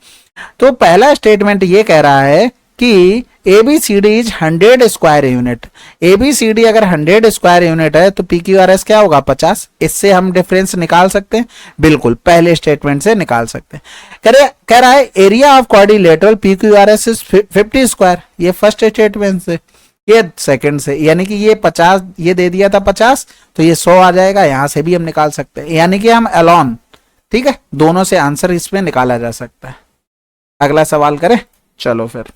तो पहला स्टेटमेंट ये कह रहा है कि ABCD is 100 square unit. ABCD अगर 100 स्क्वायर यूनिट है तो PQRS क्या होगा 50। इससे हम डिफरेंस निकाल सकते हैं, बिल्कुल पहले स्टेटमेंट से निकाल सकते हैं। कह रहा है area of quadrilateral PQRS is 50 square, ये फर्स्ट स्टेटमेंट से, ये सेकंड से, यानी कि ये 50 ये दे दिया था 50, तो ये 100 आ जाएगा, यहां से भी हम निकाल सकते हैं, यानी कि हम अलोन, ठीक है, दोनों से आंसर इसमें निकाला जा सकता है। अगला सवाल करें, चलो फिर।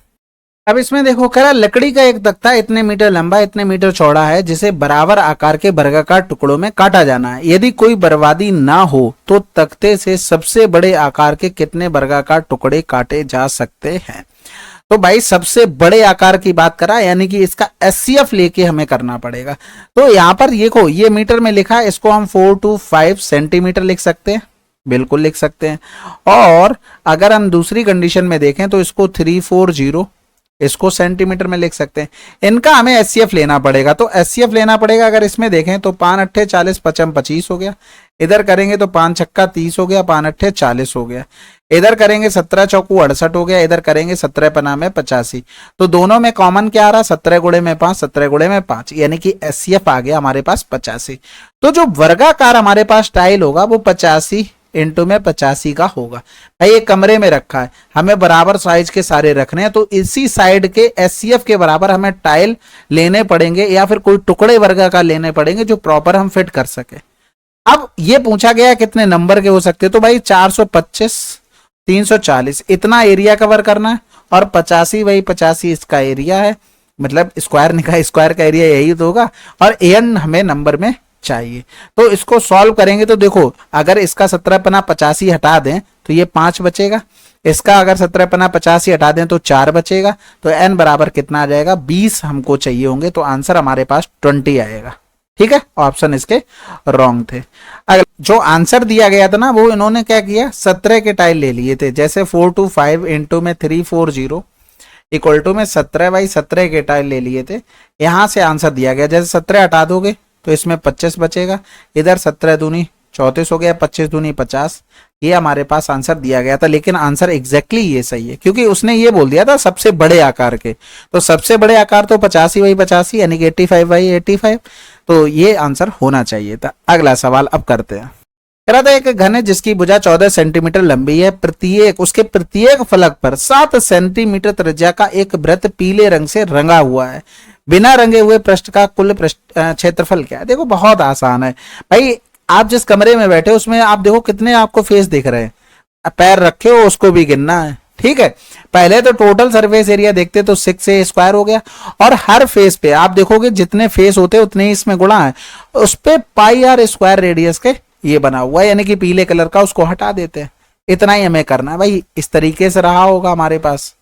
अब इसमें देखो कह रहा लकड़ी का एक तख्ता इतने मीटर लंबा इतने मीटर चौड़ा है जिसे बराबर आकार के वर्गाकार टुकड़ों में काटा जाना है। यदि कोई बर्बादी ना हो तो तख्ते से सबसे बड़े आकार के कितने वर्गाकार टुकड़े काटे जा सकते हैं। तो भाई सबसे बड़े आकार की बात करा, यानी कि इसका SCF लेके हमें करना पड़ेगा। तो यहाँ पर देखो ये मीटर में लिखा है, इसको हम 4 to 5 सेंटीमीटर लिख सकते हैं, बिल्कुल लिख सकते हैं। और अगर हम दूसरी कंडीशन में देखें तो इसको 340 इसको सेंटीमीटर में लिख सकते हैं। इनका हमें SCF लेना पड़ेगा, तो SCF लेना पड़ेगा। अगर इसमें देखें तो 5 अट्ठे 40 पचम 25 हो गया, इधर करेंगे तो 5 छक्का 30 हो गया, 5 अट्ठे 40 हो गया, इधर करेंगे 17 चौकू 68 हो गया, इधर करेंगे 17 पना में 85। तो दोनों में कॉमन क्या आ रहा, 17 गुणे में 5, 17 गुणे में 5, यानी कि SCF आ गया हमारे पास 85। तो जो वर्गाकार हमारे पास टाइल होगा वो 85 इंटू में 85 का होगा। भाई ये कमरे में रखा है, हमें बराबर साइज के सारे रखने हैं, तो इसी साइड के SCF के बराबर हमें टाइल लेने पड़ेंगे या फिर कोई टुकड़े वर्गाकार लेने पड़ेंगे जो प्रॉपर हम फिट कर सके। अब ये पूछा गया कितने नंबर के हो सकते, तो भाई 425 340 इतना एरिया कवर करना है, और 85 भाई 85 इसका एरिया है, मतलब स्क्वायर का एरिया यही तो होगा, और एन हमें नंबर में चाहिए। तो इसको सॉल्व करेंगे तो देखो अगर इसका 17 पना 85 हटा दें तो ये 5 बचेगा, इसका अगर 17 पना 85 हटा दें तो 4 बचेगा, तो n बराबर कितना आ जाएगा 20 हमको चाहिए होंगे, तो आंसर हमारे पास 20 आएगा। ठीक है, ऑप्शन इसके रॉन्ग थे। अगर जो आंसर दिया गया था ना वो इन्होंने क्या किया 17 के टाइल ले लिए थे, जैसे 4 to 5 इंटू में 340 इक्वल टू में 17 बाई 17 के टाइल ले लिए थे। यहां से आंसर दिया गया, जैसे 17 हटा दोगे तो इसमें 25 बचेगा, इधर 17 दूनी 34 हो गया, 25 दूनी 50, ये हमारे पास आंसर दिया गया था। लेकिन आंसर एग्जैक्टली ये सही है क्योंकि उसने ये बोल दिया था सबसे बड़े आकार के, तो सबसे बड़े आकार तो 85 बाई 85 यानी कि 85 बाई 85, तो ये आंसर होना चाहिए था। अगला सवाल अब करते हैं। कह रहा था एक घन है जिसकी भुजा 14 सेंटीमीटर लंबी है, उसके प्रत्येक फलक पर 7 सेंटीमीटर त्रिज्या का एक वृत्त पीले रंग से रंगा हुआ है। बिना रंगे हुए पृष्ठ का कुल क्षेत्रफल क्या है। देखो बहुत आसान है भाई, आप जिस कमरे में बैठे उसमें आप देखो कितने आपको फेस दिख रहे हैं, पैर रखे हो उसको भी गिनना है। ठीक है, पहले तो टोटल सरफेस एरिया देखते तो 6 स्क्वायर हो गया, और हर फेस पे आप देखोगे जितने फेस होते उतने ही इसमें गुणा है, उस पे पाई आर स्क्वायर रेडियस के ये बना हुआ है, यानी कि पीले कलर का, उसको हटा देते हैं। इतना ही हमें करना है भाई, इस तरीके से रहा होगा हमारे पास।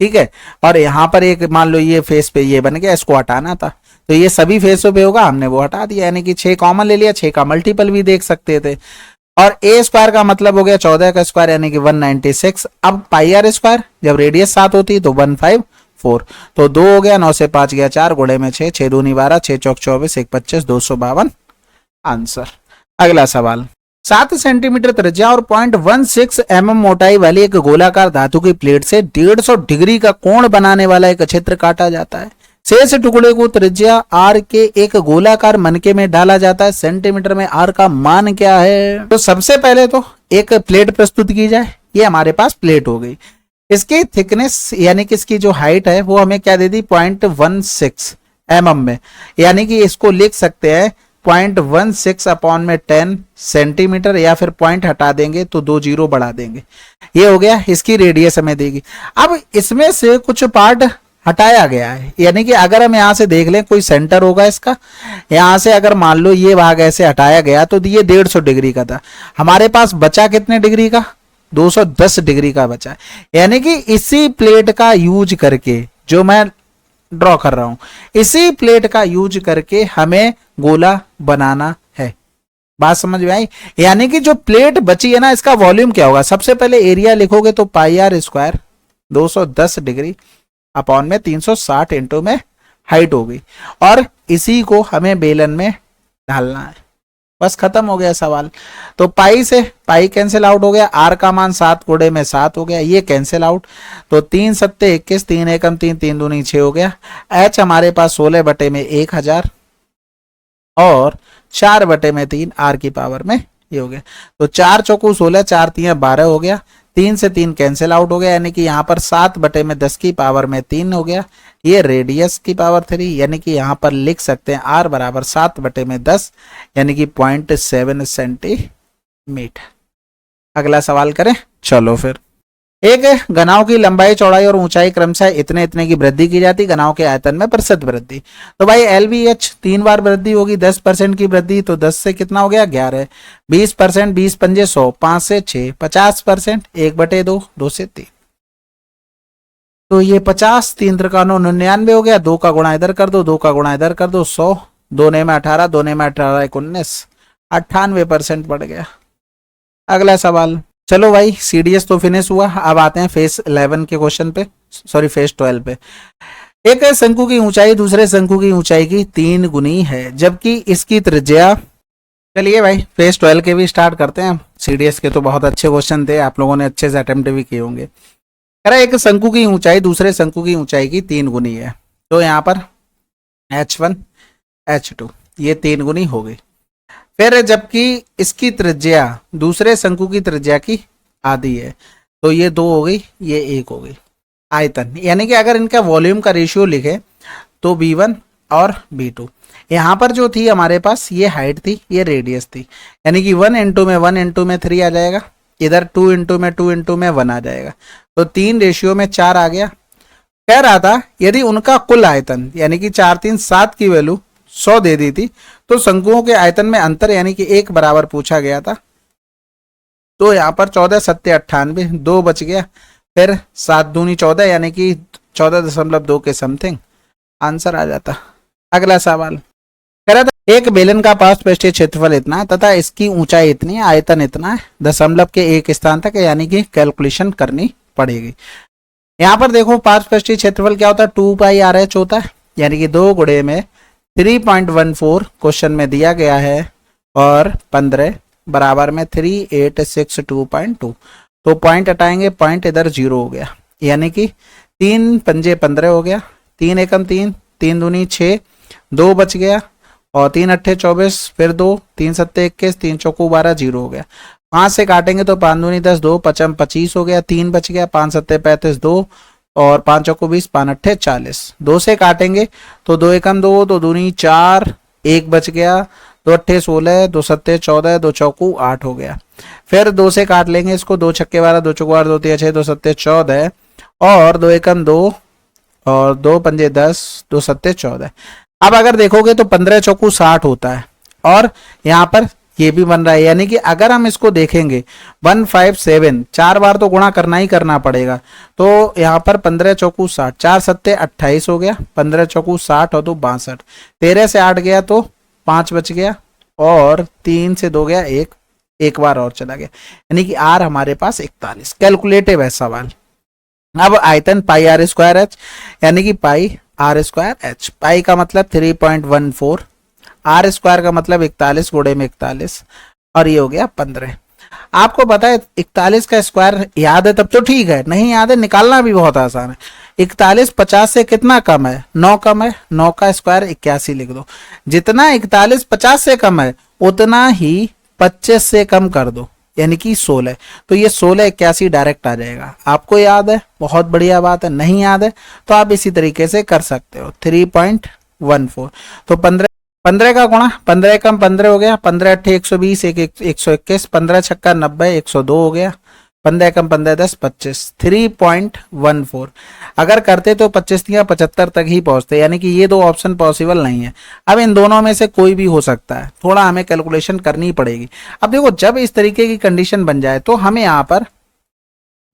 ठीक है, और यहाँ पर एक मान लो ये फेस पे ये बन गया, इसको हटाना था, तो ये सभी फेसों पे होगा, हमने वो हटा दिया, यानी कि 6 कॉमन ले लिया, 6 का मल्टीपल भी देख सकते थे। और a स्क्वायर का मतलब हो गया 14 का स्क्वायर यानी कि 196। अब पाई आर स्क्वायर जब रेडियस 7 होती है तो 154, तो 2 हो गया, 9 से 5 गया 4, गुणे में 6, 6 दूनी 12, 6 चौक 24, 1 25, 252 आंसर। अगला सवाल, 7 सेंटीमीटर त्रिज्या और 0.16 mm मोटाई वाली एक गोलाकार धातु की प्लेट से 150 डिग्री का कोण बनाने वाला एक क्षेत्र काटा जाता है। शेष टुकड़े को त्रिज्या r के एक गोलाकार मनके में डाला जाता है। सेंटीमीटर में r का मान क्या है। तो सबसे पहले तो एक प्लेट प्रस्तुत की जाए, ये हमारे पास प्लेट हो गई। इसकी थिकनेस यानी कि इसकी जो हाइट है वो हमें क्या दे दी 0.16 mm में, यानी कि इसको लिख सकते हैं 0.16 अपॉन में 10 सेंटीमीटर, या फिर पॉइंट हटा देंगे तो 2 जीरो बढ़ा देंगे, ये हो गया। इसकी रेडियस हमें देगी। अब इसमें से कुछ पार्ट हटाया गया है, यानी कि अगर हम यहाँ से देख लें कोई सेंटर होगा इसका, यहाँ से अगर मान लो ये भाग ऐसे हटाया गया तो ये 150 डिग्री का था, हमारे पास बचा कितने डिग्री का 210 डिग्री का बचा, यानी कि इसी प्लेट का यूज करके जो मैं ड्रॉ कर रहा हूं, इसी प्लेट का यूज करके हमें गोला बनाना है। बात समझ में आई। यानी कि जो प्लेट बची है ना इसका वॉल्यूम क्या होगा, सबसे पहले एरिया लिखोगे तो पाई आर स्क्वायर 210 डिग्री अपॉन में 360 इंटू में हाइट हो गई, और इसी को हमें बेलन में ढालना है। बस खत्म हो गया सवाल। तो पाई से पाई कैंसिल आउट हो गया, आर का मान 7 गुणे में 7 हो गया, ये कैंसिल आउट। तो 3 सत्ते 21, 3 एकम 3, 3 दूनी 6 हो गया। एच हमारे पास 16 बटे में 1000 और 4 बटे में 3 आर की पावर में ये हो गया। तो 4 चौकू 16, 4 3 12 हो गया, 3 से 3 कैंसिल आउट हो गया, यानी कि यहाँ पर 7 बटे में 10 की पावर में 3 हो गया। ये रेडियस की पावर 3, यानी कि यहाँ पर लिख सकते हैं आर बराबर 7 बटे में 10 यानी कि 0.7 सेंटीमीटर। अगला सवाल करें, चलो फिर। एक घनाव की लंबाई चौड़ाई और ऊंचाई क्रमशः इतने इतने की वृद्धि की जाती, घनाव के आयतन में प्रतिशत वृद्धि। तो भाई LVH 3 बार वृद्धि होगी, 10% की वृद्धि, तो 10 से कितना हो गया 11, 20%, 20 पंजे 100, 5 से 6, 50%, 1/2, 2 से 3। तो ये 50, 3 त्रिकानो 99 हो गया, 2 का गुणा इधर कर दो, 2 का गुणा इधर कर दो, 100, 2 ने में 18, 2 ने में 18 19, 98% बढ़ गया। अगला सवाल, चलो भाई CDS तो फिनिश हुआ, अब आते हैं फेस 11 के क्वेश्चन पे, सॉरी फेस 12 पे। एक शंकु की ऊंचाई दूसरे शंकु की ऊंचाई की 3 गुनी है, जबकि इसकी त्रिज्या, चलिए भाई फेस 12 के भी स्टार्ट करते हैं। CDS के तो बहुत अच्छे क्वेश्चन थे, आप लोगों ने अच्छे से अटेम्प्ट भी किए होंगे। कह रहा है एक शंकु की ऊंचाई दूसरे शंकु की ऊंचाई की 3 गुनी है, तो यहाँ पर H1 H2 ये 3 गुनी हो गई। फिर जबकि इसकी त्रिज्या दूसरे शंकु की त्रिज्या की आधी है, तो ये 2 हो गई, ये 1 हो गई। आयतन, यानी कि अगर इनका वॉल्यूम का रेशियो लिखे तो V1 और V2, यहाँ पर जो थी हमारे पास ये हाइट थी, ये रेडियस थी, यानी कि 1 इंटू में 1 इंटू में 3 आ जाएगा, इधर 2 इंटू में 2 इंटू में 1 आ जाएगा, तो 3 रेशियो में 4 आ गया। कह रहा था यदि उनका कुल आयतन यानी कि 4 3 7 की वैल्यू 100 दे दी थी, तो शंकुओं के आयतन में अंतर यानी कि 1 बराबर पूछा गया था। तो यहाँ पर 14 7 98, 2 बच गया, फिर 7 दूनी 14 यानी कि 14.2 के समथिंग आंसर आ जाता। अगला सवाल कह रहा था एक बेलन का पार्श्व पृष्ठीय क्षेत्रफल इतना है तथा इसकी ऊंचाई इतनी है, आयतन इतना है, दशमलव के एक स्थान तक, यानी कि कैलकुलेशन करनी पड़ेगी। यहाँ पर देखो पार्श्व पृष्ठीय क्षेत्रफल क्या होता है, 2πRH होता है, यानी कि 2 गुणे में 3.14 क्वेश्चन में दिया गया है, और 15 बराबर में 3862.2, तो पॉइंट हटाएंगे, पॉइंट इधर 0 हो गया, यानी कि 3 पंजे 15 हो गया, 3 एकम 3, 3 दूनी 6, 2 बच गया, और 3 अट्ठे 24, फिर 2, 3 सत्ते 21, 3 चौको 12, 0 हो गया। 5 से काटेंगे तो 5 दूनी 10, 2 पचम 25 हो गया, 3 बच गया, 5 सत्ते 35, 2 और 5 चौको 20, 5 अट्ठे 40, 2 से काटेंगे तो 2 एकम 2, 2 दूनी 4, 1 बच गया, 2 अट्ठे 16, 2 सत्ते 14, 2 चौको 8 हो गया। फिर 2 से काट लेंगे इसको, 2 छक्के 12, 2 चौको 8, 2 तिया 6, 2 सत्ते 14, और 2 एकम 2 और 2 पंजे 10, 2 सत्ते 14। अब अगर देखोगे तो 15 चौको 60 होता है, और यहाँ पर ये भी बन रहा है, यानी कि अगर हम इसको देखेंगे 157, 4 बार तो गुणा करना ही करना पड़ेगा, तो यहाँ पर 15 चौको 60, 4 सत्ते 28 हो गया, 15 चौको 60 और 2 62, 13 से 8 गया तो 5 बच गया, और 3 से 2 गया 1, एक बार और चला गया, यानी कि आर हमारे पास 41। कैलकुलेटिव है सवाल। अब आयतन πr²h, यानी कि πr²h, पाई का मतलब 3.14, आर स्क्वायर का मतलब 41 गुणे में 41, और ये हो गया 15। आपको पता है 41 का स्क्वायर याद है तब तो ठीक है, नहीं याद है निकालना भी बहुत आसान है। 41 50 से कितना कम है, 9 कम है, 9 का स्क्वायर 81 लिख दो। जितना 41 50 से कम है उतना ही 25 से कम कर दो, यानी कि 16, तो ये 16 81 डायरेक्ट आ जाएगा। आपको याद है, बहुत बढ़िया बात है, नहीं याद है तो आप इसी तरीके से कर सकते हो। 3.14, तो 15 का गुणा, 15 कम 15 हो गया, 15 अट्ठे 120, 121, 15 छक्का 90, 102 हो गया, 15 कम 15 10 25, 3.14। अगर करते तो 25 या 75 तक ही पहुंचते, यानी कि ये 2 ऑप्शन पॉसिबल नहीं है। अब इन दोनों में से कोई भी हो सकता है, थोड़ा हमें कैलकुलेशन करनी पड़ेगी। अब देखो जब इस तरीके की कंडीशन बन जाए तो हमें यहाँ पर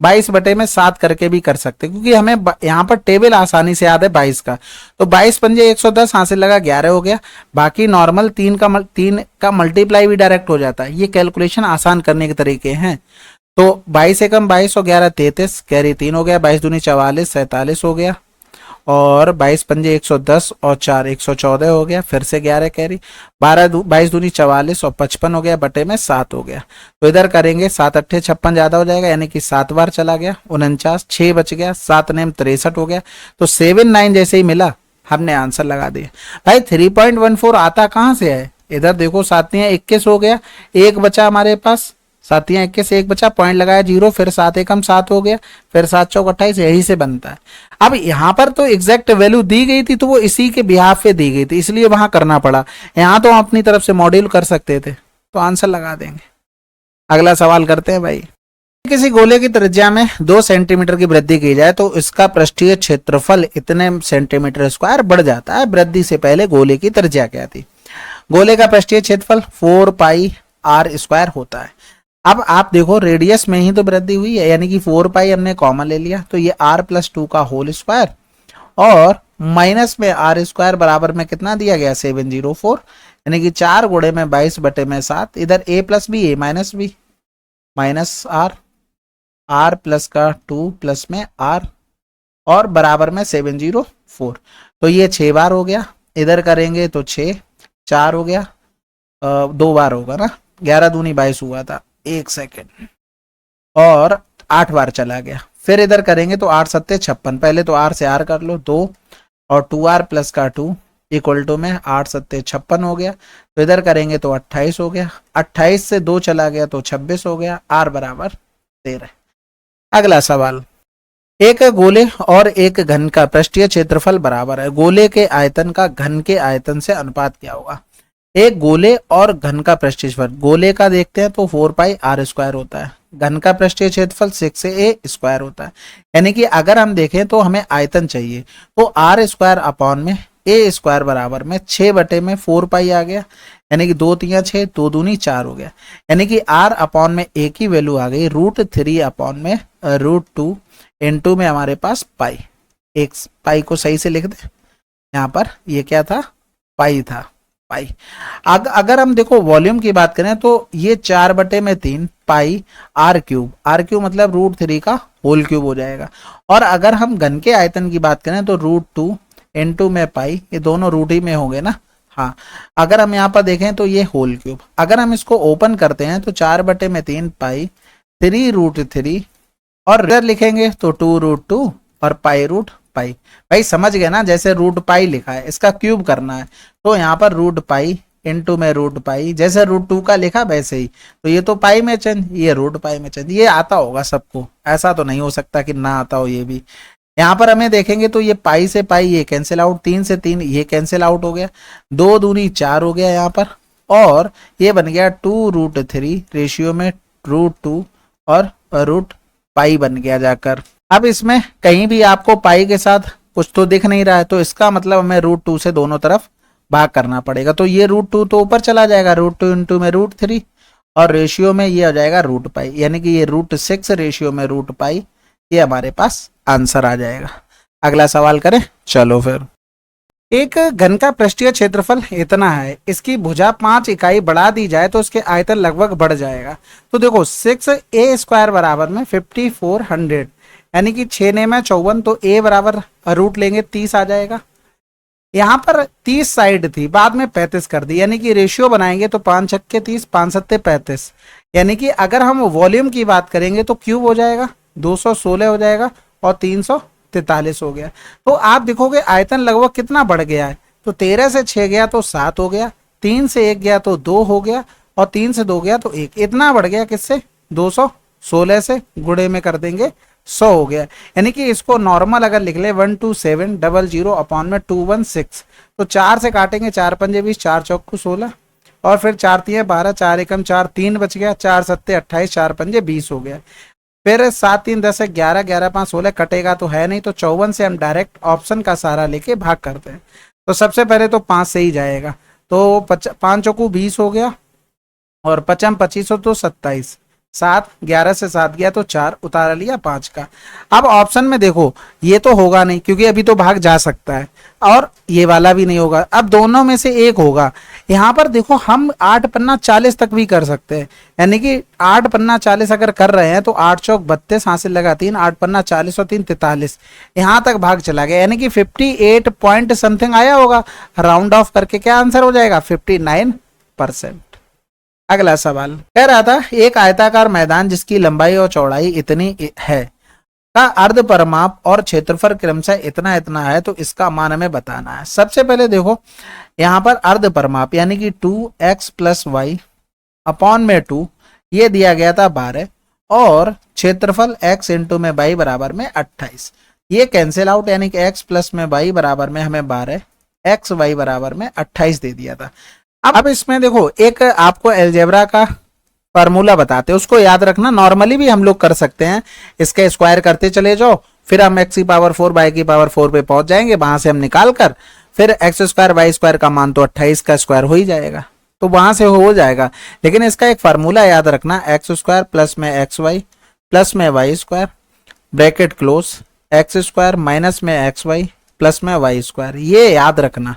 22 बटे में 7 करके भी कर सकते, क्योंकि हमें यहाँ पर टेबल आसानी से याद है 22 का, तो 22 पंजे 110, हासिल लगा 11 हो गया, बाकी नॉर्मल 3 का मल्टीप्लाई भी डायरेक्ट हो जाता है। ये कैलकुलेशन आसान करने के तरीके हैं। तो 22 एकम 22 और 11 33, कैरी 3 हो गया, 22 दूनी 44, 47 हो गया, और 22 पंजे 110 और 4 114 हो गया, फिर से 11 कैरी, 22 दूनी 44 और 55 हो गया, बटे में 7 हो गया। तो इधर करेंगे 7 अट्ठे 56 ज्यादा हो जाएगा, यानी कि 7 बार चला गया, 49, 6 बच गया, 7 नेम 63 हो गया। तो 79 जैसे ही मिला हमने आंसर लगा दिया। भाई 3.14 आता कहाँ से है, इधर देखो सातियां 21 हो गया, एक बचा हमारे पास, सातियां 21 एक बचा, पॉइंट लगाया 0, फिर 7 एकम 7 हो गया, फिर 7 चौक 28, यही से बनता है। अब यहाँ पर तो एग्जैक्ट वैल्यू दी गई थी, तो वो इसी के बिहाफ पे दी गई थी, इसलिए वहां करना पड़ा। यहाँ तो हम अपनी तरफ से मॉड्यूल कर सकते थे, तो आंसर लगा देंगे। अगला सवाल करते हैं भाई। किसी गोले की त्रिज्या में 2 सेंटीमीटर की वृद्धि की जाए तो इसका पृष्ठीय क्षेत्रफल इतने सेंटीमीटर स्क्वायर बढ़ जाता है। वृद्धि से पहले गोले की त्रिज्या क्या थी? गोले का पृष्ठीय क्षेत्रफल 4 पाई आर स्क्वायर होता है। अब आप देखो रेडियस में ही तो वृद्धि हुई है, यानी कि 4 पाई हमने कॉमन ले लिया, तो ये r प्लस 2 का होल स्क्वायर और माइनस में आर स्क्वायर बराबर में कितना दिया गया 704, यानी कि 4 गुणे में 22 बटे में 7, इधर a plus B a minus B minus R plus का 2 प्लस में आर और बराबर में 704। तो ये 6 बार हो गया, इधर करेंगे तो 6 4 हो गया, 2 बार होगा ना, 11 दूनी 22 हुआ था, 1 सेकेंड, और 8 बार चला गया। फिर इधर करेंगे तो 8 सत्ते 56, पहले तो r से r कर लो 2 और 2r प्लस का 2 इक्वल टू में 8 सत्ते 56 हो गया। तो इधर करेंगे तो 28 हो गया, 28 से 2 चला गया तो 26 हो गया, r बराबर 13। अगला सवाल, एक गोले और एक घन का पृष्ठीय क्षेत्रफल बराबर है, गोले के आयतन का घन के आयतन से अनुपात क्या होगा? एक गोले और घन का पृष्ठीय क्षेत्रफल, गोले का देखते हैं तो 4 पाई आर स्क्वायर होता है, घन का पृष्ठीय क्षेत्रफल 6 ए स्क्वायर होता है। यानी कि अगर हम देखें तो हमें आयतन चाहिए, तो आर स्क्वायर अपॉन में ए स्क्वायर बराबर में 6 बटे में 4 पाई आ गया, यानी कि 2 तिया 6 2 दूनी 4 हो गया, यानी कि आर अपॉन में ए की वैल्यू आ गई √3 अपॉन में √2 इनटू में हमारे पास पाई। एक पाई को सही से लिख दे, यहाँ पर ये क्या था, पाई था, पाई। अगर हम देखो वॉल्यूम की बात करें तो ये 4 बटे में 3 पाई आर क्यूब मतलब √3 का होल क्यूब हो जाएगा। और अगर हम घन के आयतन की बात करें तो √2 इनटू में पाई, ये दोनों रूट ही में होंगे ना। हाँ, अगर हम यहाँ पर देखें तो ये होल क्यूब, अगर हम इसको ओपन करते हैं तो 4 बटे में 3 पाई 3√3 और इधर लिखेंगे तो 2√2 और पाई रूट पाई। भाई समझ गए ना, जैसे रूट पाई लिखा है इसका क्यूब करना है, तो यहाँ पर रूट पाई इनटू में रूट पाई, जैसे √2 का लिखा वैसे ही। तो ये तो पाई में चेंज, ये रूट पाई में चेंज, ये आता होगा सबको, ऐसा तो नहीं हो सकता कि ना आता हो ये भी। यहाँ पर हमें देखेंगे तो ये पाई से पाई ये कैंसिल आउट, 3 से 3 ये कैंसिल आउट हो गया, 2 दूनी 4 हो गया यहाँ पर, और ये बन गया 2√3 रेशियो में √2 और रूट पाई बन गया जाकर। अब इसमें कहीं भी आपको पाई के साथ कुछ तो दिख नहीं रहा है, तो इसका मतलब हमें √2 से दोनों तरफ भाग करना पड़ेगा। तो ये √2 तो ऊपर चला जाएगा, √2 इंटू में √3 और रेशियो में ये आ जाएगा रूट पाई, यानी कि ये √6 रेशियो में रूट पाई, ये हमारे पास आंसर आ जाएगा। अगला सवाल करें, चलो फिर। एक घन का पृष्ठीय क्षेत्रफल इतना है, इसकी भुजा 5 इकाई बढ़ा दी जाए तो इसके आयतन लगभग बढ़ जाएगा। तो देखो 6a स्क्वायर बराबर में 5400, यानी कि 6 ने में 54, तो a बराबर रूट लेंगे 30 आ जाएगा। यहाँ पर 30 साइड थी, बाद में 35 कर दी, यानी कि रेशियो बनाएंगे तो 5 छक्के 30 5 सत्ते 35, यानी कि अगर हम वॉल्यूम की बात करेंगे तो क्यूब हो जाएगा 216 हो जाएगा और 343 हो गया। तो आप देखोगे आयतन लगभग कितना बढ़ गया है, तो 13 से 6 गया तो 7 हो गया, 3 से 1 गया तो 2 हो गया और 3 से 2 गया तो 1, इतना बढ़ गया किससे, 216 से गुणे में कर देंगे 100 हो गया। यानी कि इसको नॉर्मल अगर लिख ले 12700 अपॉन में 216, तो 4 से काटेंगे 4 पंजे 20 4 चौक 16 और फिर 4 तिये 12 4 एकम 4 3 बच गया, 4 सत्ते 28 4 पंजे 20 हो गया। फिर 7 3 10 11 11 5 16 कटेगा तो है नहीं, तो 54 से हम डायरेक्ट ऑप्शन का सहारा लेके भाग करते हैं। तो सबसे पहले तो 5 से ही जाएगा, तो 5 चौकू 20 हो गया और 5 25 तो 27, 7, 11 से 7 गया तो 4, उतार लिया 5 का। अब ऑप्शन में देखो ये तो होगा नहीं क्योंकि अभी तो भाग जा सकता है, और ये वाला भी नहीं होगा। अब दोनों में से एक होगा। यहाँ पर देखो हम 8 पन्ना 40 तक भी कर सकते हैं, यानी कि 8 पन्ना 40 अगर कर रहे हैं तो 8 चौक 32, हासिल लगा 3, 8 पन्ना 40 और 3 43, यहाँ तक भाग चला गया, यानी कि 58 पॉइंट समथिंग आया होगा। राउंड ऑफ करके क्या आंसर हो जाएगा? 59%। अगला सवाल कह रहा था एक आयताकार मैदान जिसकी लंबाई और चौड़ाई इतनी है का अर्ध परिमाप और क्षेत्रफल क्रमशः इतना इतना है, तो इसका मान हमें बताना है। सबसे पहले देखो यहाँ पर अर्ध परिमाप यानी कि 2x + y अपॉन में 2, ये दिया गया था 12, और क्षेत्रफल x इंटू में y बराबर में 28, ये कैंसिल आउट, यानी कि x प्लस में y बराबर में हमें 12, x y बराबर में 28 दे दिया था। अब इसमें देखो एक आपको अलजेब्रा का फार्मूला बताते हैं, उसको याद रखना। नॉर्मली भी हम लोग कर सकते हैं, इसके स्क्वायर करते चले जाओ, फिर हम x की पावर 4 y की पावर 4 पे पहुंच जाएंगे, वहां से हम निकाल कर फिर x स्क्वायर y स्क्वायर का मान तो 28 का स्क्वायर हो ही जाएगा, तो वहां से हो जाएगा। लेकिन इसका एक फार्मूला याद रखना, x स्क्वायर प्लस में xy प्लस में y square bracket close, x square minus में xy प्लस में y स्क्वायर, ये याद रखना,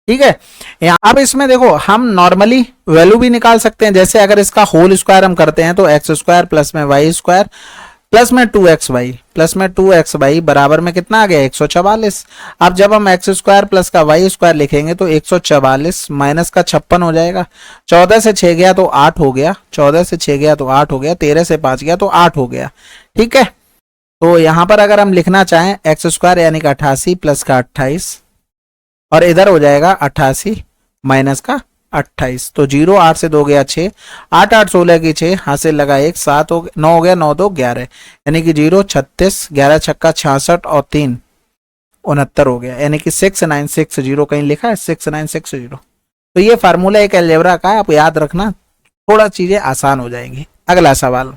ठीक है। अब इसमें देखो हम नॉर्मली वैल्यू भी निकाल सकते हैं, जैसे अगर इसका होल स्क्वायर हम करते हैं तो x स्क्वायर प्लस में y स्क्वायर प्लस में 2xy प्लस में 2xy बराबर में कितना आ गया? 144। अब जब हम x स्क्वायर प्लस का y स्क्वायर लिखेंगे तो 144 माइनस का 56 हो जाएगा। 14 से 6 गया तो 8 हो गया, 14 से 6 गया तो 8 हो गया, 13 से 5 गया तो 8 हो गया, ठीक है। तो यहां पर अगर हम लिखना चाहें एक्स स्क्वायर यानी कि 88 प्लस का 28, और इधर हो जाएगा 88 माइनस का 28, तो 0, 8 से 2 गया 6, 8 8 16 की 6, हासिल लगा 1, 7 हो 9 हो गया, 9 2 11, यानी कि 0 36, 11 छक्का 66 और 3 69 हो गया, यानी कि 6960, कहीं लिखा है 6960। तो ये फार्मूला एक अलजेब्रा का है, आप याद रखना, थोड़ा चीजें आसान हो जाएंगी। अगला सवाल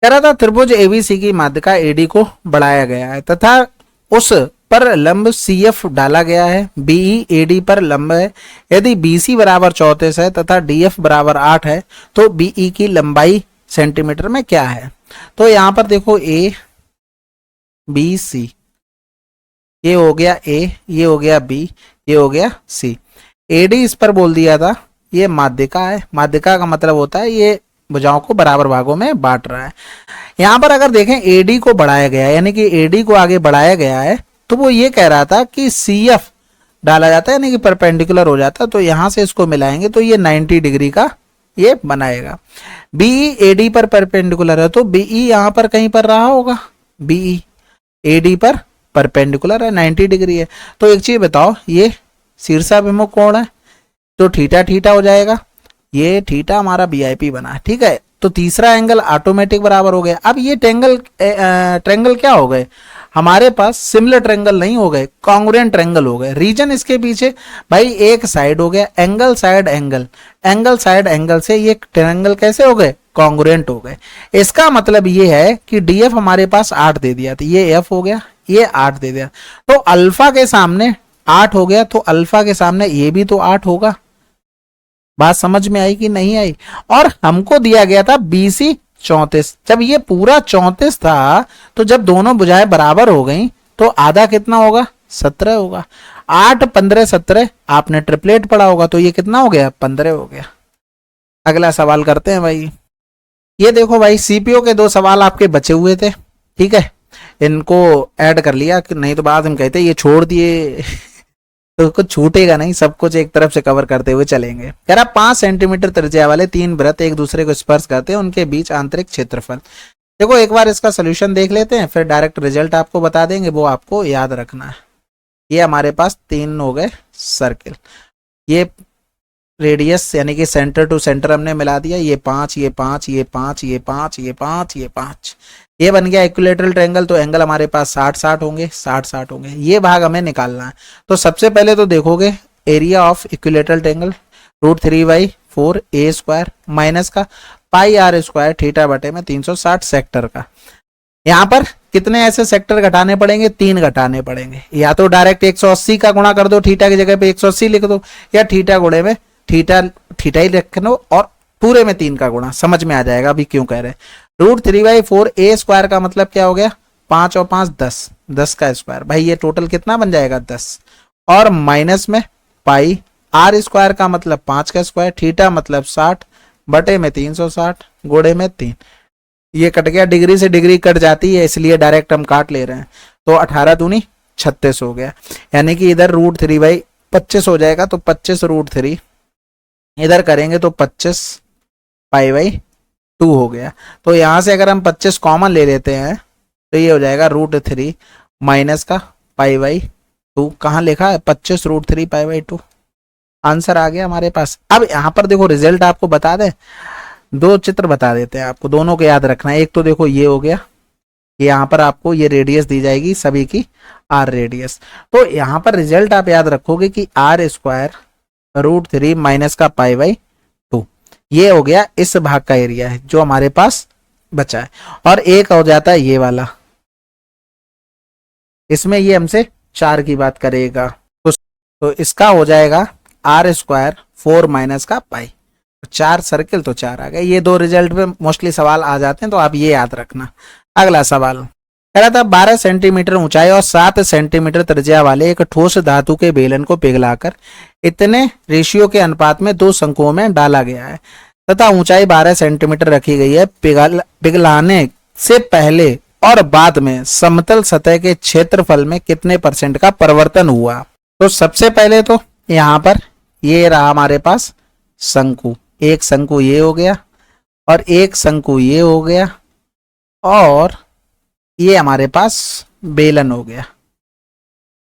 कह रहा था त्रिभुज एबीसी की माध्यिका एडी को बढ़ाया गया है तथा उस पर लंब CF डाला गया है, BE AD पर लंब है। यदि BC बराबर 34 है तथा DF बराबर 8 है तो BE की लंबाई सेंटीमीटर में क्या है? तो यहां पर देखो A B C, ये हो गया A, ये हो गया B, ये हो गया C। AD इस पर बोल दिया था, ये माध्यिका है। माध्यिका का मतलब होता है ये भुजाओं को बराबर भागों में बांट रहा है। यहां पर अगर देखें AD को बढ़ाया गया है, यानी कि AD को आगे बढ़ाया गया है, तो वो ये कह रहा था कि CF डाला जाता है यानी कि परपेंडिकुलर हो जाता है, तो यहां से इसको मिलाएंगे तो ये 90 डिग्री का ये बनाएगा। BE AD पर परपेंडिकुलर है तो BE यहां पर कहीं पर रहा होगा, BE AD पर परपेंडिकुलर है, 90 डिग्री है। तो एक चीज बताओ, ये शीर्षाभिमुख कोण है तो थीटा थीटा हो जाएगा, ये थीटा हमारा BIP बना है, ठीक है। तो तीसरा एंगल ऑटोमेटिक बराबर हो गया। अब ये ट्रेंगल क्या हो गए हमारे पास? सिमिलर ट्रेंगल नहीं हो गए, कॉन्ग्रुएंट ट्रेंगल हो गए। रीजन इसके पीछे भाई एक साइड हो गया, angle side angle, angle side angle से ये ट्रेंगल कैसे हो गए? कॉन्ग्रुएंट हो गए। इसका मतलब ये है कि DF हमारे पास 8 दे दिया, तो ये F हो गया, ये 8 दे दिया, तो अल्फा के सामने 8 हो गया, तो अल्फा के सामने ये भी तो 8 होगा। बात समझ में आई कि नहीं आई? और हमको दिया गया था BC 34, जब ये पूरा 34 था तो जब दोनों भुजाएं बराबर हो गई तो आधा कितना होगा? 17 होगा। 8 15 17, आपने ट्रिपलेट पढ़ा होगा, तो ये कितना हो गया? 15 हो गया। अगला सवाल करते हैं भाई। ये देखो भाई CPO के 2 सवाल आपके बचे हुए थे, ठीक है, इनको ऐड कर लिया, नहीं तो बाद हम कहते ये छोड़ दिए तो कुछ छूटेगा नहीं, सब कुछ एक तरफ से कवर करते हुए चलेंगे। कह रहा 5 सेंटीमीटर त्रिज्या वाले 3 वृत्त एक दूसरे को स्पर्श करते हैं, उनके बीच आंतरिक क्षेत्रफल। देखो एक बार इसका सोल्यूशन देख लेते हैं, फिर डायरेक्ट रिजल्ट आपको बता देंगे, वो आपको याद रखना है। ये हमारे पास 3 हो गए सर्किल, ये रेडियस यानी कि सेंटर टू सेंटर हमने मिला दिया, ये 5 ये 5 ये 5 ये 5 ये 5 ये 5, ये बन गया इक्विलेटरल ट्रायंगल। तो एंगल हमारे पास 60 60 होंगे, 60 60 होंगे। ये भाग हमें निकालना है। तो सबसे पहले तो देखोगे area of equilateral triangle √3/4 A square minus का πr² थीटा बटे में 360 सेक्टर का। यहाँ पर कितने ऐसे सेक्टर घटाने पड़ेंगे? 3 घटाने पड़ेंगे। या तो डायरेक्ट 180 का गुणा कर दो, थीटा की जगह पे 180 लिख दो, या थीटा गुणे में थीटा थीटा ही रख लो और पूरे में 3 का गुणा, समझ में आ जाएगा अभी क्यों कह रहे हैं। √3/4 ए स्क्वायर का मतलब क्या हो गया, 5 और 5 10, 10 का स्क्वायर। भाई ये टोटल कितना बन जाएगा 10, और माइनस में पाई आर स्क्वायर का मतलब 5 का स्क्वायर, थीटा मतलब 60 बटे में 360 गुणे में 3। ये कट गया, डिग्री से डिग्री कट जाती है इसलिए डायरेक्ट हम काट ले रहे हैं। तो 18 दूनी 36 हो गया, यानी कि इधर √3/25 हो जाएगा, तो 25√3 इधर करेंगे तो 25 π/2 हो गया। तो यहां से अगर हम 25 कॉमन ले लेते हैं तो ये हो जाएगा √3 माइनस का π/2। कहाँ लिखा है 25√3 π/2, आंसर आ गया हमारे पास। अब यहाँ पर देखो रिजल्ट आपको बता दें, 2 चित्र बता देते हैं आपको, दोनों को याद रखना है। एक तो देखो ये हो गया, यहाँ पर आपको ये रेडियस दी जाएगी सभी की r रेडियस। तो यहाँ पर रिजल्ट आप याद रखोगे कि r² √3 माइनस का π/2, ये हो गया इस भाग का एरिया है जो हमारे पास बचा है। और एक हो जाता है ये वाला, इसमें ये हमसे 4 की बात करेगा, तो इसका हो जाएगा r² 4 माइनस का पाई, 4 सर्किल तो 4 आ गए। ये 2 रिजल्ट पे मोस्टली सवाल आ जाते हैं, तो आप ये याद रखना। अगला सवाल कह रहा था 12 सेंटीमीटर ऊंचाई और 7 सेंटीमीटर त्रिज्या वाले एक ठोस धातु के बेलन को पिघलाकर इतने रेशियो के अनुपात में 2 शंकुओं में डाला गया है तथा ऊंचाई 12 सेंटीमीटर रखी गई है। पिघलाने से पहले और बाद में समतल सतह के क्षेत्रफल में कितने % का परिवर्तन हुआ। तो सबसे पहले तो यहाँ पर ये रहा हमारे पास शंकु, एक शंकु ये हो गया और एक शंकु ये हो गया, और ये हमारे पास बेलन हो गया।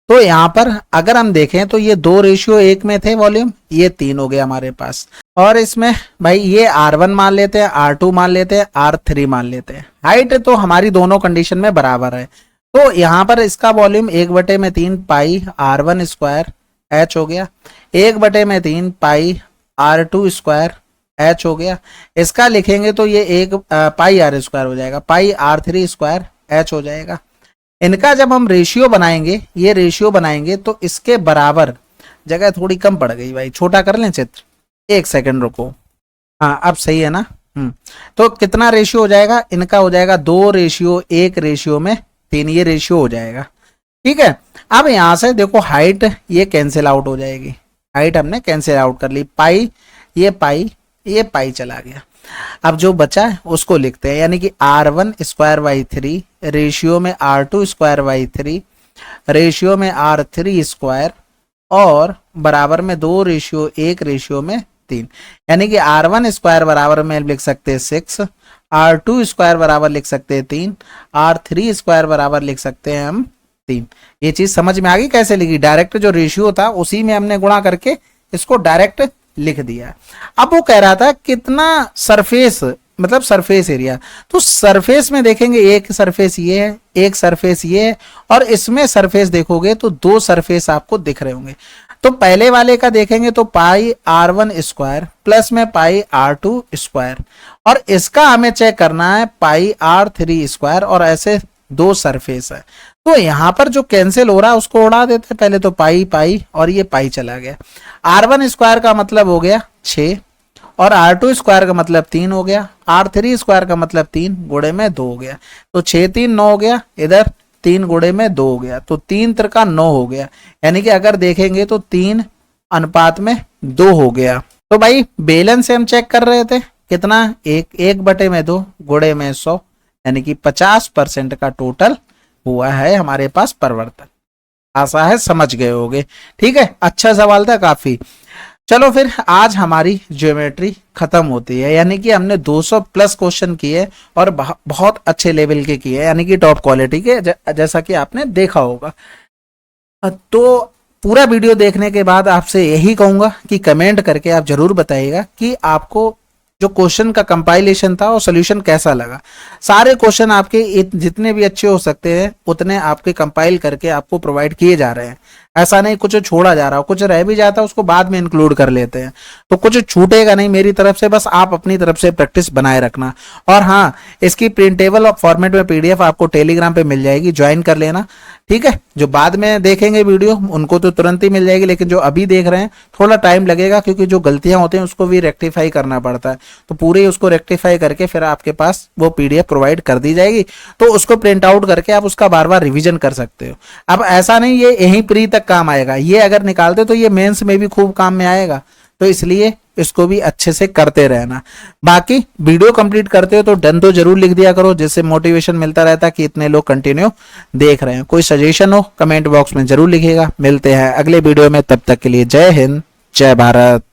तो यहां पर अगर हम देखें तो ये 2:1 में थे वॉल्यूम, ये 3 हो गया हमारे पास। और इसमें भाई ये R1 मान लेते हैं, R2 मान लेते हैं, R3 मान लेते हैं। हाइट तो हमारी दोनों कंडीशन में बराबर है, तो यहां पर इसका वॉल्यूम 1/3 पाई R1² H हो गया, 1/3 पाई R2² H हो गया। इसका लिखेंगे तो ये 1 पाई R² हो जाएगा, पाई R3² H हो जाएगा। इनका जब हम रेशियो बनाएंगे, ये रेशियो बनाएंगे तो इसके बराबर, जगह थोड़ी कम पड़ गई भाई, छोटा कर लें चित्र, 1 सेकंड रुको। हाँ अब सही है ना। तो कितना रेशियो हो जाएगा, इनका हो जाएगा 2:1:3, ये रेशियो हो जाएगा। ठीक है, अब यहां से देखो हाइट ये कैंसिल आउट हो जाएगी, हाइट हमने कैंसिल आउट कर ली, पाई ये पाई चला गया। अब जो बचा है उसको लिखते हैं, यानी कि R1² रेशियो में R2² रेशियो में R3² और बराबर में 2:1 में 3, यानी कि R1² बराबर में लिख सकते हैं 6, R2² बराबर लिख सकते हैं 3, R3² बराबर लिख सकते हैं हम 3। ये चीज समझ में आ गई कैसे लिखी, डायरेक्ट जो रेशियो था उसी में हमने गुणा करके इसको डायरेक्ट लिख दिया। अब वो कह रहा था कितना सरफेस, मतलब सरफेस एरिया, तो सरफेस में देखेंगे एक सरफेस ये है, एक सरफेस ये है, और इसमें सरफेस देखोगे तो 2 सरफेस आपको दिख रहे होंगे। तो पहले वाले का देखेंगे तो पाई R1² प्लस में पाई R2², और इसका हमें चेक करना है पाई R3², और ऐसे 2 सरफेस है। तो यहां पर जो कैंसिल हो रहा है उसको उड़ा देते हैं, पहले तो पाई और ये पाई चला गया। R1² का मतलब हो गया 6 और R2² का मतलब 3 हो गया, R3² का मतलब 3 गुणे में 2 हो गया, तो 6 3 9 हो गया, इधर 3 गुणे में 2 हो गया, तो 3 3 9 हो गया, यानी कि अगर देखेंगे तो 3:2 हो गया। तो भाई बेलन से हम चेक कर रहे थे कितना, 1/2 गुणे में 100, यानी कि 50% का टोटल हुआ है हमारे पास परिवर्तन। आशा है समझ गए होगे। ठीक है, अच्छा सवाल था काफी। चलो फिर आज हमारी ज्योमेट्री खत्म होती है, यानी कि हमने 200+ क्वेश्चन किए और बहुत अच्छे लेवल के किए, यानी कि टॉप क्वालिटी के, जैसा कि आपने देखा होगा। तो पूरा वीडियो देखने के बाद आपसे यही कहूंगा कि कमेंट करके आप जरूर बताइएगा कि आपको जो क्वेश्चन का कंपाइलेशन था और सोल्यूशन कैसा लगा। सारे क्वेश्चन आपके जितने भी अच्छे हो सकते हैं उतने आपके कंपाइल करके आपको प्रोवाइड किए जा रहे हैं। ऐसा नहीं कुछ छोड़ा जा रहा हो, कुछ रह भी जाता है उसको बाद में इंक्लूड कर लेते हैं, तो कुछ छूटेगा नहीं मेरी तरफ से। बस आप अपनी तरफ से प्रैक्टिस बनाए रखना। और हाँ, इसकी प्रिंटेबल फॉर्मेट में PDF आपको टेलीग्राम पे मिल जाएगी, ज्वाइन कर लेना। ठीक है, जो बाद में देखेंगे वीडियो उनको तो तुरंत ही मिल जाएगी, लेकिन जो अभी देख रहे हैं थोड़ा टाइम लगेगा, क्योंकि जो गलतियां होती हैं उसको भी रेक्टिफाई करना पड़ता है। तो पूरे उसको रेक्टिफाई करके फिर आपके पास वो पीडीएफ प्रोवाइड कर दी जाएगी, तो उसको प्रिंट आउट करके आप उसका बार बार रिविजन कर सकते हो। अब ऐसा नहीं ये यहीं प्री तक काम आएगा, ये अगर निकालते तो ये मेंस में भी खूब काम में आएगा, तो इसलिए इसको भी अच्छे से करते रहना। बाकी वीडियो कंप्लीट करते हो तो डन तो जरूर लिख दिया करो, जिससे मोटिवेशन मिलता रहता है कि इतने लोग कंटिन्यू देख रहे हैं। कोई सजेशन हो कमेंट बॉक्स में जरूर लिखिएगा। मिलते हैं अगले वीडियो में, तब तक के लिए जय हिंद जय भारत।